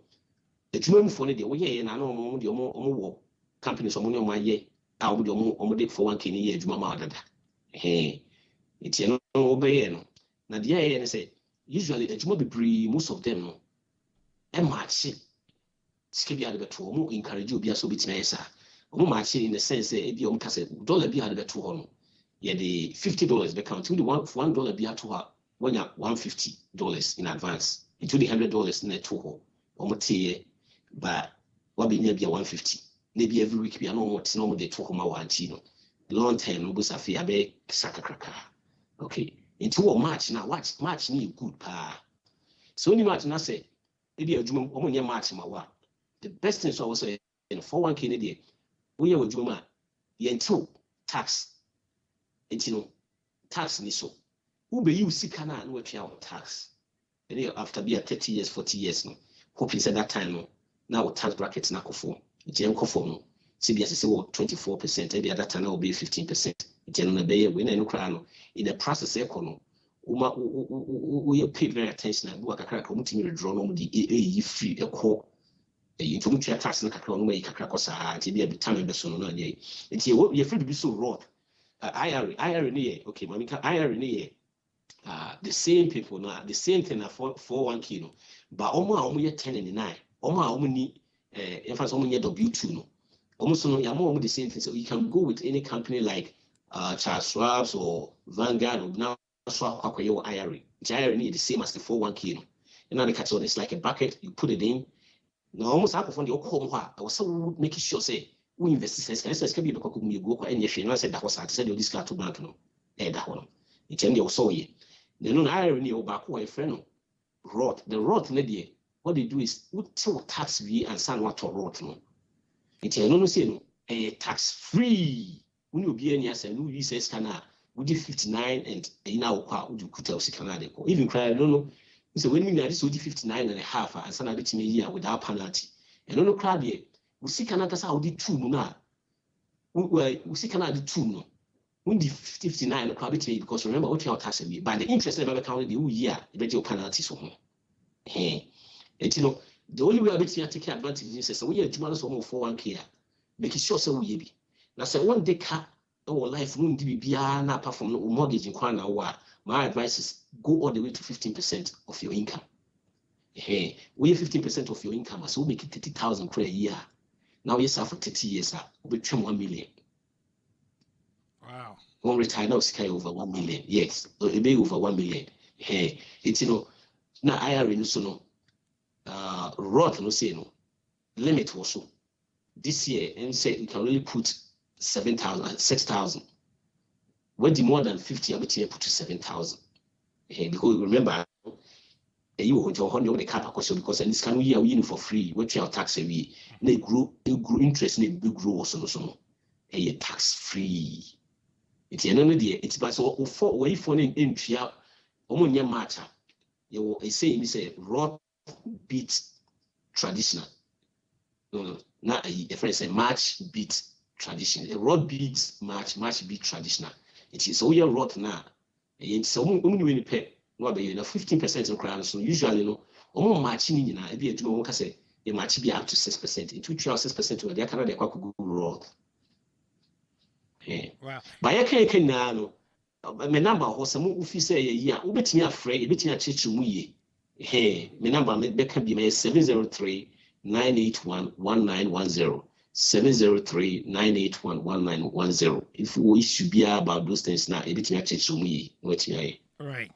the juma for no dey we ye na no omo dey omo wo companies omo no ye a omo dey omo dey for 1k ni ye juma ma dada. It's no obey no. Na the ye say usually the juma be most of them no e match sika bi ade beto omo encourage obi aso bitina yesa. Omo match in the sense that ebi omo ka say dollar bi ade beto ho no ye the $50 be count with $1 bi ato ha when you $150 in advance into the $100 net to ho omo tie but what be near be 150 maybe every week be no more no dey to ho ma wanti no long term no go safi abe sakakraka okay into what match now watch match ni good pa so ni match na say ebi adwuma omo nye match ma wa the best thing so I was say in 401k ne dey we ye adwuma ye nto tax you know tax ni so who be you sika na no pay out tax and after be 30 years 40 years no hoping say that time no now tax bracket na kofo je nkofo no CBS say 24% every other time will be 15% je no be we na no kra no in the process e kono we pay very attention and work kakra ko mutimi withdraw no di e free e ko you to mutua tax na kakra no mai kakra ko sa ti be time be so no na dey nti ye free be so raw IRA ni okay mamika IRA ni the same people no the same thing for 401k no but omo ye 1099 omo ni emphasis omo ye W2 no omo so no ya mo the same thing so you can go with any company like Charles Schwab or Vanguard or now swap your IRA. The IRA need the same as the 401k no and now the catch on it's like a bucket you put it in now almost half of the home I was so making sure say we invest says can be because you go and you said that was I said this car to bank no that one it's in your so ye the no irony or back who friend rot the rot lady what they do is what tax we and san what to rot no it's no say no tax free when you be any as a new says can we did 59 and now would could tell Canada even cry no no so when we this would 59 and a half and san a year without penalty and no crowd here we see Canada how did two no we see Canada two no when the 59 probably because remember what your tax be by the interest never counted the year you bet your penalty so and you know the only way I bet you take advantage is so we are tomorrow's home for 1k making sure so we be now say one day car or life won't be na apart from mortgage in Kwana wa my advice is go all the way to 15% of your income we have 15% of your income so we make it 30,000 per year. Now, yes, after 30 years, we trim 1 million. Wow. One retire now, sky over 1 million. Yes, it be over 1 million. Hey, it's now IRA no so no, rot no say no, limit also. This year, and say you can really put 7,000, 6,000. When the more than 50, I bet you put to 7,000. Hey, because remember, you want to hold the cap because in this kind of year we for free. What your tax away? They grow interest. They grow also no. A tax free. It's another day. It's but so for way for in tria. Omunya matter. You will say raw beat traditional. No. Now a friend say match beat traditional. A raw beats match beat traditional. It is all your rot now. It's so only pay. No be 15% in crown so usually no omo match ni na e be adwuma mo ka say e match be up to 6% into 6% to the Canada kwa go roll wow ba ya kan na no me number ho se mo ofi say ye a obetimi afre e betimi a cheche mu ye me number me be kan bi me 703 981 1910 703 981 1910 if we should be about those things now e betimi a cheche mu ye wetimi right.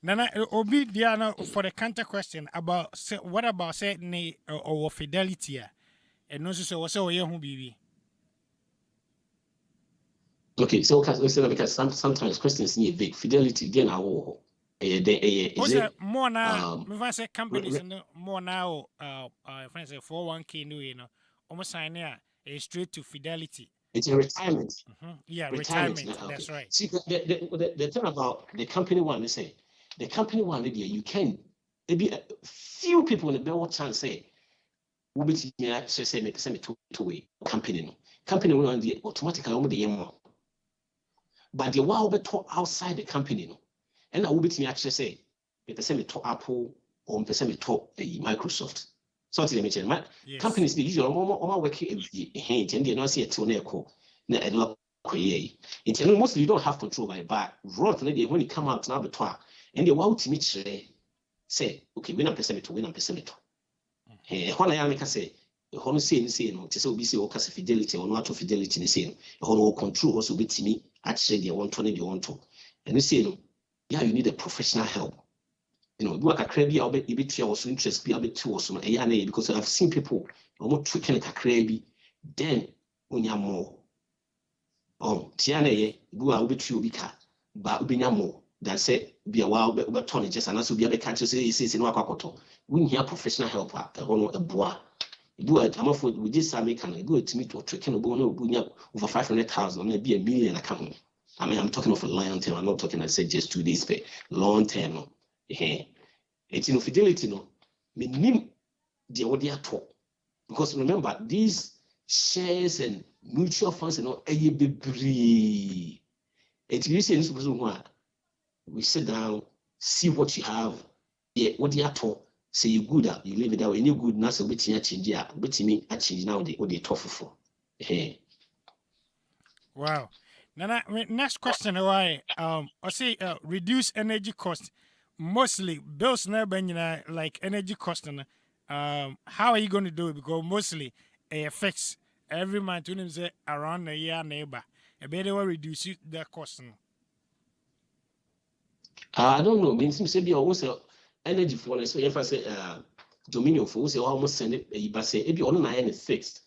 Nana Obi Diana for the counter question about say, what about say or fidelity and no so yeah who be okay so because sometimes questions need big fidelity again our more now me say companies more now friends say 401k no you know almost sign a straight to fidelity. It's a retirement. Yeah, retirement. That's right. See, the thing about the company one, they say, the company one, you can, maybe a few people in the better chance say, we'll be say, make two-way company. company will be automatically over the more. But the wow be talk outside the company, no. And I will be to me actually say, the person me talk Apple or the person me talk Microsoft. Something they mention, companies they usually all working every hand and they not see a tone call. Mostly you don't have control by but when you come out now between and they wow to meet say, okay, win a percent to win a percent. When I make say, Hono say no, to say be say or fidelity or not fidelity in the same. Hono control also be to me actually they want 20 they want to. And you say no, yeah, you need a professional help. You know, work a crabby, I'll be bit also interest, be a bit too awesome, because I've seen people almost tricking a crabby, then when you're more. Oh, Tiana, go out with you, but be no more than say, be a while, but Tony just and also be a catcher say, he says in Wakakoto. We need a professional help, a bois. Do it, I'm off with this American, go to me to tricking a bone over 500,000, maybe $1 million account. I mean, I'm talking of a long term, I'm not talking, I said just 2 days pay, long term. It's infidelity, no. Minimum the audio talk. Because remember, these shares and mutual funds and all, we sit down, see what you have, what do you talk, say you good, you leave it out, and you good, not so bit change, but me, I change now what they talk for. Wow. Now, next question, why? I say reduce energy cost. Mostly bills never like energy cost. How are you going to do it? Because mostly it affects every month when say around a year neighbor. A better way reduce the cost. I don't know. Means me say be also energy for us. So if I say dominion for us, almost send it. But say if you only na fixed.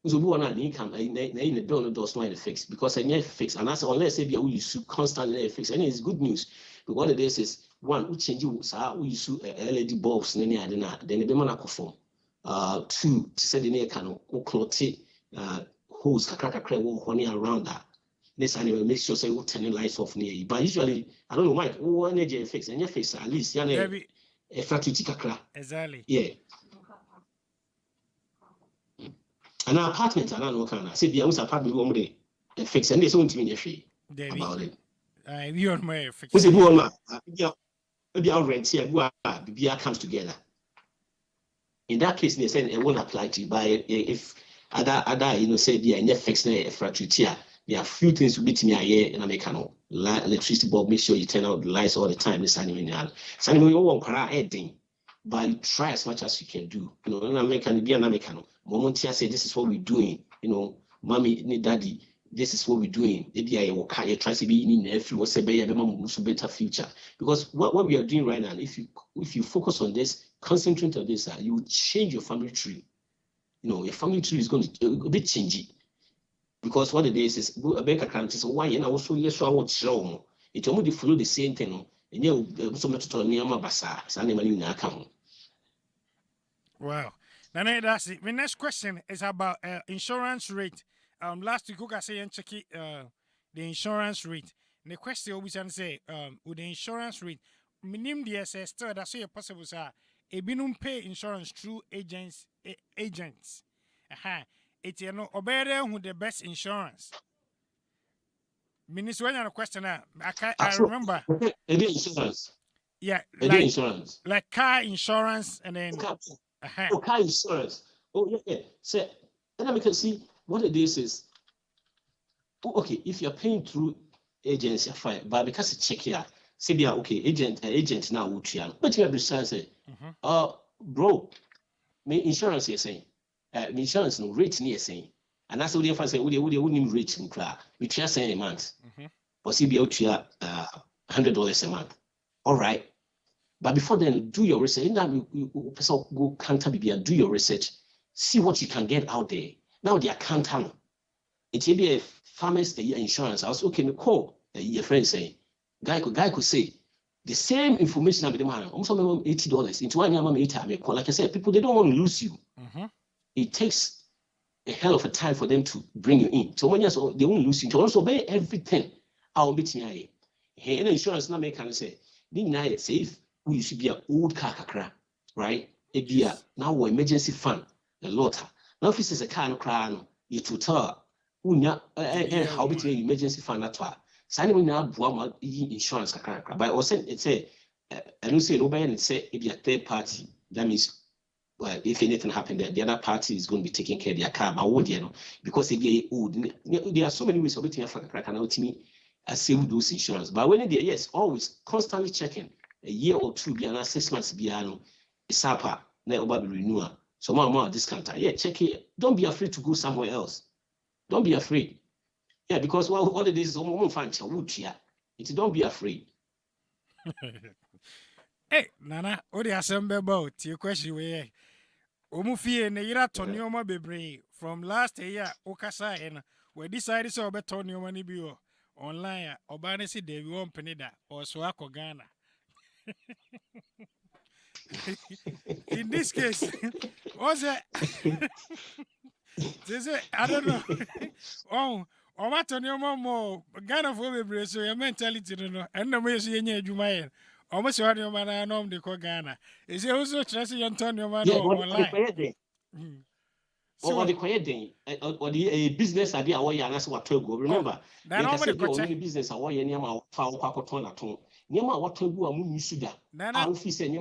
So we want to income. In the bill does not fixed because I need fixed. And that's unless say be we use constantly fixed. And it's good news. But what it is one we change you we use LED bulbs. Then the be man perform. 2 to say the near can cloth hose crack honey around that. This animal make sure say we turn the lights off near you. But usually I don't know Mike. One energy fix and your fix at least a fatuity kakra. Exactly. Yeah. An apartment, I don't know. Can I say the apartment one day fix and there's something in free about it. You on my fix. What's it? Maybe I'll rent here. BBR comes together. In that case, they say it won't apply to you. But if other say the fix a fatuity, there are few things to beat me here and I make an electricity bulb. Make sure you turn out the lights all the time. This animal, you won't cry anything. But you try as much as you can do. You know, an American be an American. Momentia say this is what we're doing. You know, mommy, daddy, this is what we're doing. Maybe I will try to be in every what's a better future. Because what we are doing right now, if you focus on this, concentrate on this, you will change your family tree. You know, your family tree is going to a bit changey. Because what it is a bank account is why and also yes, so I won't show it only follow the same thing. And you so much to near my basa, Sandy account. Wow. Now that's it. My next question is about insurance rate. Last week I say and check the insurance rate. And the question always say with the insurance rate, minimum DSS still that's so possible sir. A binum pay insurance through agents. It's you know better who the best insurance. Minister, when a question I remember. Insurance. Yeah, like insurance. Like car insurance and then car insurance. Oh yeah. So then I can see what it is okay, if you're paying through agency, fine, but because it's check here, say they are okay, agent now would you but you have to say, bro, me insurance you're saying. Insurance no rate near saying. And that's what they say, we wouldn't rate in crowd. We try saying a month. Or see be out here $100 a month. All right. But before then, do your research. You go counter BB and do your research. See what you can get out there. Now they are counter. It may be a farmer's insurance. I was okay to call your friend saying, guy could say the same information about the man. Also $80 into one year, 80. Like I said, people they don't want to lose you. It takes a hell of a time for them to bring you in. So when they won't lose you, to also pay everything. I'll be here. Hey, insurance not make can say, safe. We should be an old car, right? A beer now emergency fund, a lot. Now if it's a car no crown, you to tell unya how bit emergency fund at all. Signing now boa insurance kakra. But also it say I don't say nobody and say if you're a third party, that means well, if anything happened, the other party is going to be taking care of their car. But what you know, because if they old, there are so many ways of getting Africa crack and me save those insurance. But when they yes, always constantly checking a year or two, be 6 months, be a sapa, never be renewal. So more discount. Yeah, check it. Don't be afraid to go somewhere else. Don't be afraid. Yeah, because all it is almost fun. Don't be afraid. Hey, Nana, what do you say about your question? Where Omufie ne yira tonioma bebre from last year okasa and we decided so be tonioma ni bi online obane si dey won penida or so akọ Ghana. In this case, was it I don't know. Oh, Oma tonioma mo Ghana for bebre so your mentality no and no me so yenye adwuma almost one your man I know the Ghana. Is it also trusting Antonio man online? Or the quiet day, or the business idea away and that's what to go. Remember, the business away near my foul quacoton at home. Near my what to go among you sugar. I'll fish and you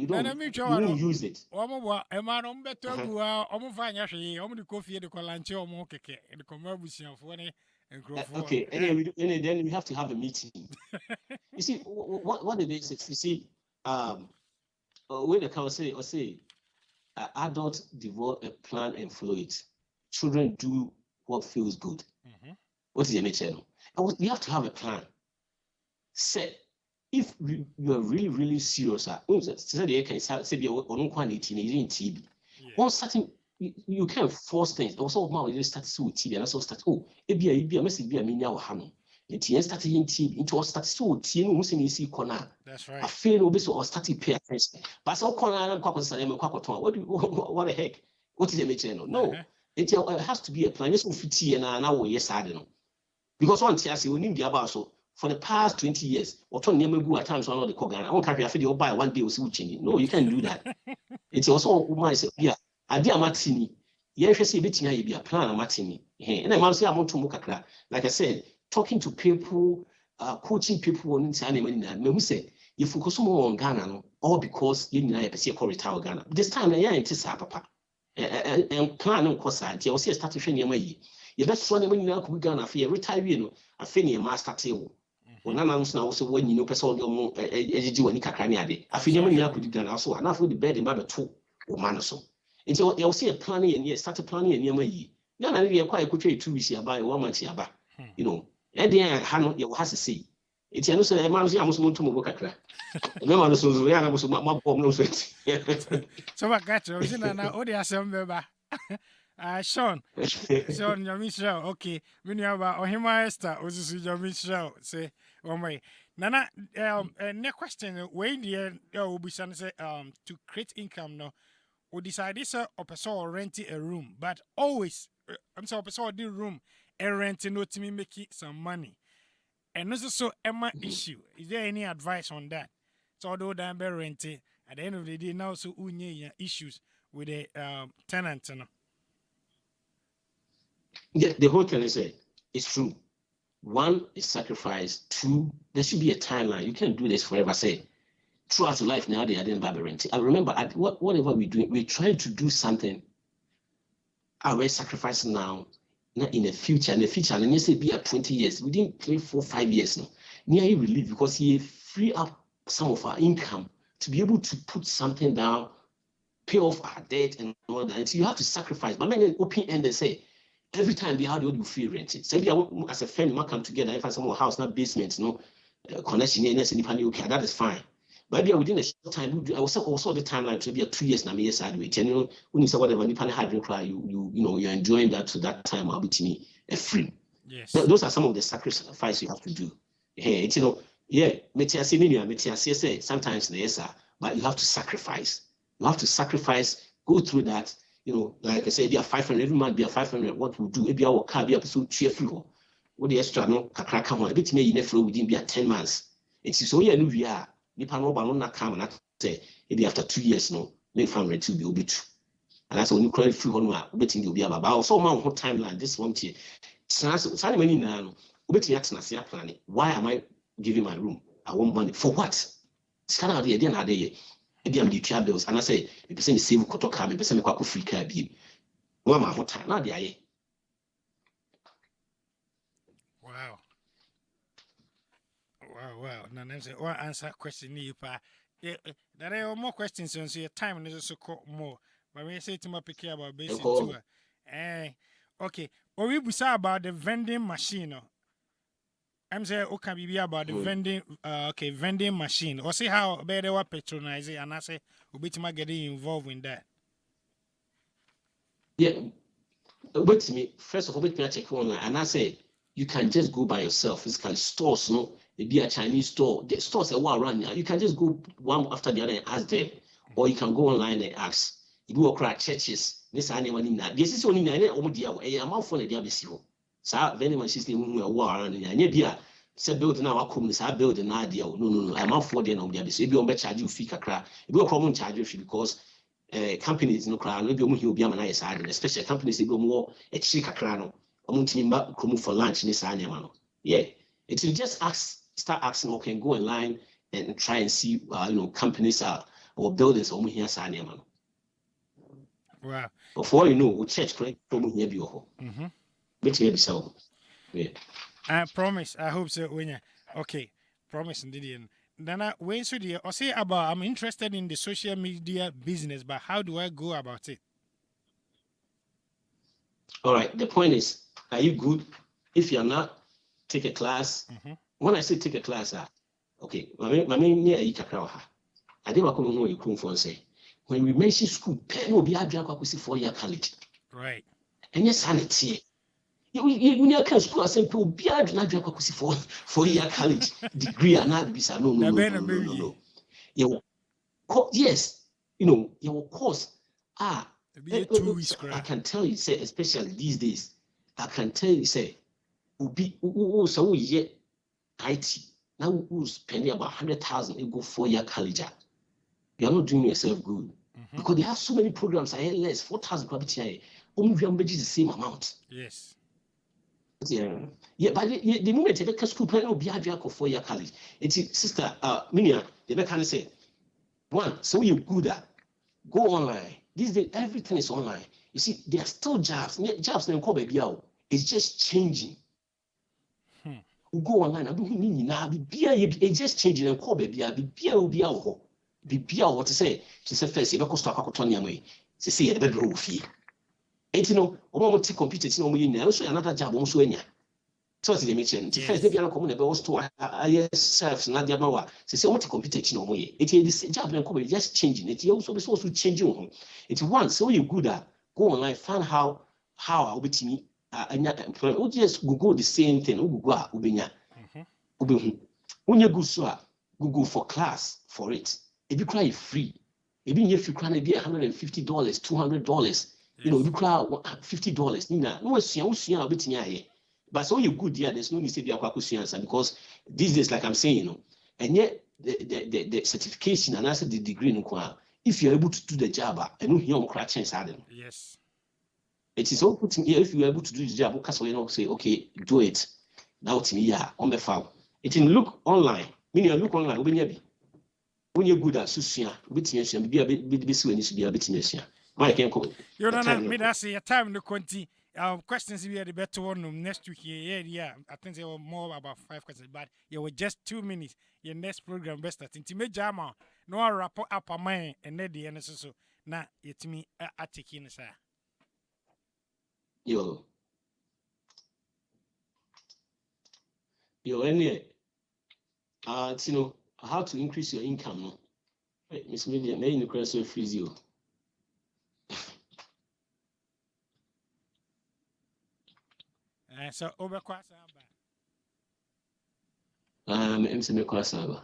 don't use it. Omo, a man on better go out, almost fine actually, almost the coffee, the colancho, or more cake, and the commercial of one. Okay, and then we have to have a meeting. You see, what it is, you see, when the council or say, adults develop a plan and follow it. Children do what feels good. What is the nature? You have to have a plan. Say, if you are really serious, you can't force things. Also, now you start to TV and also start. Oh, it message be a mini or ham. It started in TV into a start to TV. Muslim see corner. That's right. I feel obvious or started pay attention. But so corner and what the heck? What is the nature? No, it has to be a plan. Yes, we and now yes, I don't know. Because one TRC we need the about so for the past 20 years, or turn near at times on the Kogan. I won't carry a video by one day with change. No, you can't do that. It's also my yeah. Idea Martini, yes, see bit be a plan Martini. And I must say, I want to mukakra. Like I said, talking to people, coaching people on who say, you focus more on Ghana, all because you know, I see a retire Ghana. This time, I ain't papa. And plan on course, I also start to train your way. You best one when you know Ghana, fear retire, I finish a master table. When I'm now also when you know, person, your do any cacania. I feel you could do that also, and I feel the bed in Baba 2 or man or so. And so you'll see a planning and started planning and you know, quite a good 2 weeks here by 1 month here, you know, and then Hano, you has to see. It's a no man, I was going to work at no one was my bomb. So I got you. Now, all the assembly. Sean, your Michelle, okay. When you have a him, Esther, also your Michelle, say, oh my. Nana, next question, where the will be say, to create income now. We decided sir or person renting a room, but always I'm sorry, person the room and renting no to me making some money. And also so Emma issue. Is there any advice on that? So although that be renting at the end of the day now so unye issues with the tenant. No? Yeah, the whole thing is it's true. 1 is sacrifice. 2, there should be a timeline. You can't do this forever. Say throughout life now they are doing Bible renting. I remember whatever we're doing, we're trying to do something. We're sacrificing now, not in the future. In the future, and you say be at 20 years, within 3, 4, 5 years now. Near he relief because he free up some of our income to be able to put something down, pay off our debt and all that. And so you have to sacrifice. But then open end they say every time how do you feel rented? So as a friend, we come together, if I some house, not basement, connection, that is fine. But within a short time, I was also the timeline to be 2 years now. Yes, I'd wait. And when you say whatever, you had cry, you're enjoying that to that time. I'll be me a free. Yes. Those are some of the sacrifices you have to do. Hey, sometimes yes, but you have to sacrifice. You have to sacrifice. Go through that. Like I said, there are 500 every month. There are 500. What we do? Maybe our car be so cheerful. What the extra no kakra come on. A bit me in flow within be 10 months. It's so yeah, we are. Nipa no ba no na come na say maybe after 2 years no make family to be obitu and that's when you credit free one betting you'll be about also my whole timeline this one here. Sunny many now, betting at Nasia planning. Why am I giving my room? I want money for what? It's kind of the idea now. They am the trial bills, and I say, the person is saving Koto Kami, the person is free car be. One my whole time now, they Wow. Wow. Now, let's say, one answer question, you pa. There are more questions, so your time is also more. But when you say to my pick about basic tour, okay. Or we say about the vending machine. I'm saying, okay, be about the vending machine. Or see how better were patronizing, and I say, we be getting involved in that. Yeah, wait to me. First of all, wait me check online, and I say you can just go by yourself. Physical stores, no, it be a Chinese store. The stores are around now. You can just go one after the other and ask them, or you can go online and ask. You go across churches. This anyone in that. This is only nine or dear. I'm out for the diablo. So very much system we are around in India. Say building our communities, I build an idea. No. I'm out for the no diablo. If you don't charge you fee crack, if you common charge you because companies no crowd, maybe will be a nice side, especially companies they go more a chick crano. I'm come for lunch in this animal. Yeah. It will just start asking, okay, go online and try and see companies or buildings here animal. Wow. Before you know, we church correct from here be which may be so. Yeah. I promise. I hope so. When okay, promise indeed. Then I when so dear, I say about I'm interested in the social media business, but how do I go about it? All right. The point is, are you good? If you're not, take a class. When I say take a class, okay, my main near I didn't know you come for say. When we mention school, pen will be a drug 4-year college. Right. And yes, sanity. You near school, I say, people be a drug 4-year college degree and not be no. Yes, your course. I can tell you, say, especially these days, I can tell you, say, so yeah, IT. Now who's spending about 100,000 you go 4-year college. You are not doing yourself good because they have so many programs. I had less 4,000 probably. Only the same amount. Yes. Yeah. But the moment you make a school plan, will be a 4-year college. It's sister, Minia. They can say, one. So you good at go online. These days everything is online. You see, there are still jobs. Jobs they call baby out. It's just changing. We go online. I don't need now. It's just changing and call baby out. Be out. Be what to say. She said first, you don't cost to Tony away. She say a bedroom fee. And take computer, also another job also in so they mentioned. First, they be common about store. Serves Nadia Mawa. She say, what computer no way. It is this job and company just changing. It also is also changing. It's one, so you good at go online, find how I'll be to me. Or just Google the same thing. Google Ubenya. When you go so Google for class for it. If you cry free, even if you cry maybe $150, $200, you cry $50. But so you good there, there's no need to be a answer because these days, like I'm saying, and yet the certification and also the degree, if you're able to do the job, and you don't chance adding. Yes. It is all putting here if you're able to do the job, because say, okay, do it. Now to me, on the file. It in look online, meaning look online, when you're good at Susia, bitness, be a bit Swiss, be a bitness. I can't call it. You don't know me, that's a time no quantity. Questions we are the better one next week here. Yeah, I think there were more about 5 questions, but you were just 2 minutes. Your next program best at intimate jama. No rapport up a man and Neddy and so. Now, it's me at taking, sir. Yo, any how to increase your income, no? Wait, Miss Media, may you crash so freeze you. So over Quasaba. MC Quasaba.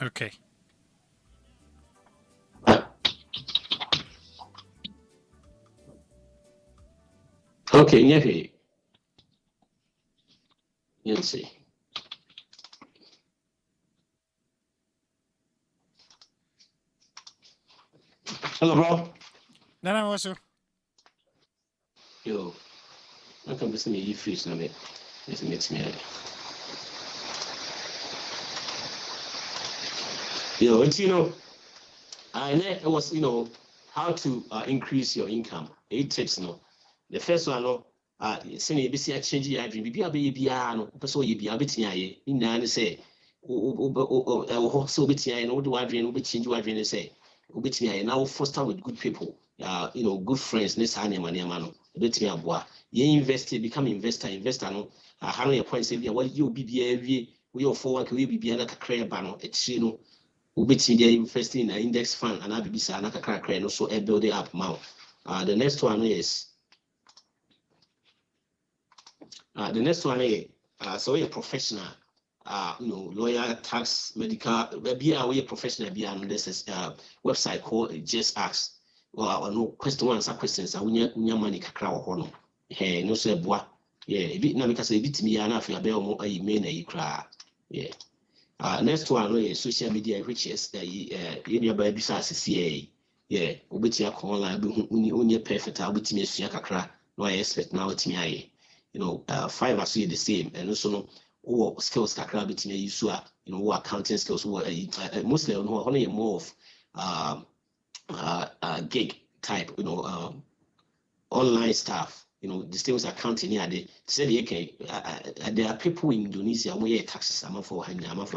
Okay. Okay, yeah. Let's see. Hello, bro. Nana also. Yo, I come to see me. You fish now, mate. This makes me. Yo, it's and it was how to increase your income. 8 tips, The first one, send you see a change your dream. Be a no, person you be a bit here. In nine say, so bit here, no, do I dream, will change your dream, say, bit here. Now foster with good people, good friends, this animal, man, bit me a boy. You invest, become investor, no, how many points say, what you be every, we all forward, we be like a clear banner, it's Ubiti they invest in an index fund and Abibisa and Akakra and also a building up mount. The next one is so a professional, lawyer, tax, medical, be a professional beyond this is website called Just Ask. Well, no question one answer questions. I win your money kakra or hono. Hey, no say bois. Yeah, a bit now because a bit me and I feel about more a main a cry. Yeah. Next one is social media, which is in your baby CA. Yeah, Ubitia online, only perfect. I'll be to me, Kakra, no, I expect now to me. 5 are the same, and also no skills Kakra between you, accounting skills, mostly only more of gig type, online stuff. The things accounting here, they said, okay, there are people in Indonesia where taxes are for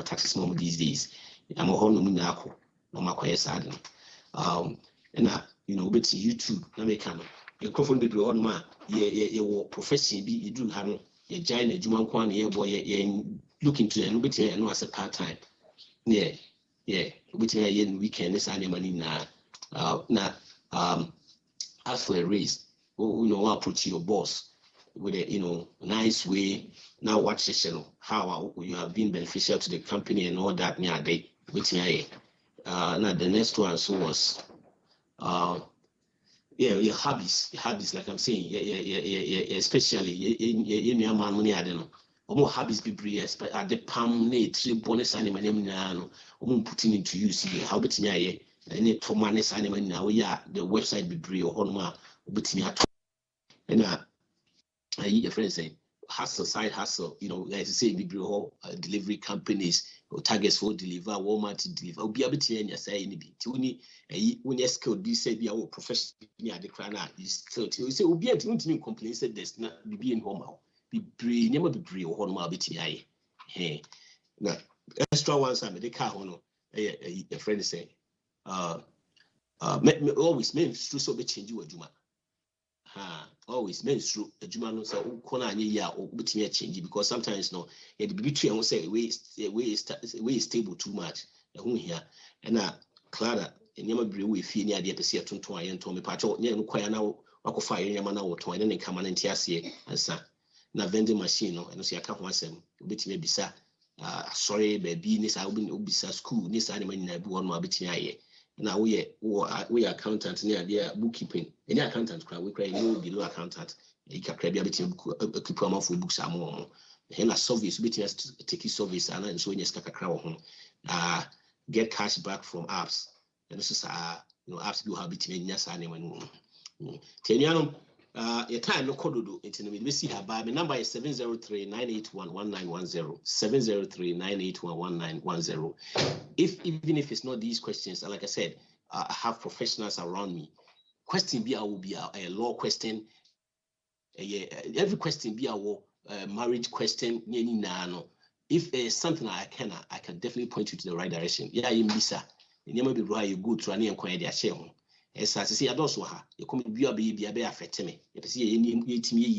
taxes more these days. I'm a whole no matter sad. And but YouTube, na make a coffin be on ma, your profession be you do have a giant Juman Kwan, boy, look into and bit and as a part time. Yeah, which weekend is money now. As for a raise. Approach your boss with a nice way. Now watch how you have been beneficial to the company and all that near day with me. Now the next one was your hobbies like I'm saying, especially in your man money. I don't know. More hobbies be brief, but at the palm need three bonus animal no putting into use here. How about me? Any tomanes animal now, the website be brief or on but me at and your friends say hustle, side hustle, as I say, be delivery companies or targets for deliver, Walmart to deliver, be able to any say any bit. When your skill be said, be our professional the crown is still you say, will be able to complain, said there's not be in home, be brave, never be brave or home, bit. Hey, now, extra one time, the car, a friend say, always men so be change you a juma. Always men's true a Jumano so corner or between change because sometimes it be between say way is stable too much. Here and Clara and never be we feel near the episode to try and Tommy Pacho near quite now or fire Yamana or toy and come on and Tiasia and son. Now vending machine and see I can't want them between bisa sorry baby this I will be bisa school this animal in a one more between. Now we are accountants near their bookkeeping. Any accountant we create below accountant. You can create a bit of keep them for books are more. And a service between us take his service and so yes home. Get cash back from apps. And this is apps do have between yes and Tenianum your time no code do it we see her by the number is 703-981-1910 703-981-1910. Even if it's not these questions, like I said, I have professionals around me. Question B will be a law question. Every question be our marriage question. If there's something I can definitely point you to the right direction. Yeah, you miss her. You never be right. You go to an inquiry. Their share. As I say, I don't know her. You come be a baby affect me. If you see any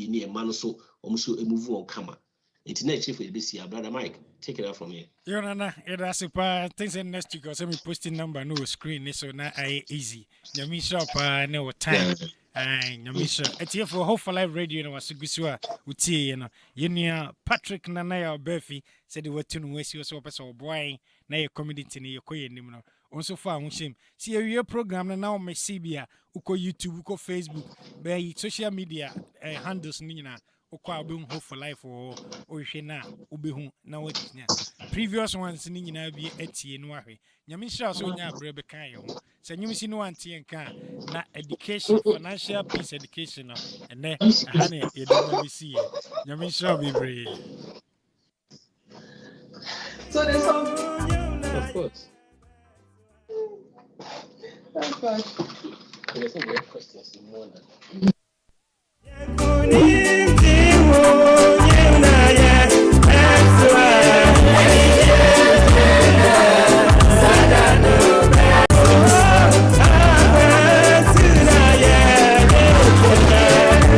near man so almost a move on camera. Internet chief will be see brother Mike. Take it out from here. Nana, that's things in next week. Or me posting number no screen. So now I easy. The me shop no time. Nyamisha, it's here for Hope for Life Radio. No, was Gusua, Uti, Yenia, Patrik, Nanaya, Barfi, said the word to West, you so person or boy, na your community, your coy, and also far, shame. See a real program now, my CBA, Uko YouTube, Uko Facebook, by social media handles, Nina, Uko Hope for Life or Shena, Ubihu, now it's previous ones, Nina be Eti and Wahi. Nyamisha, so nya brebe kayo. So you see no auntie and can na education, financial peace education, and then honey, you don't we see it. Nyamisha be brave. So there's some. Of course. Oh God. There's some great questions in more than.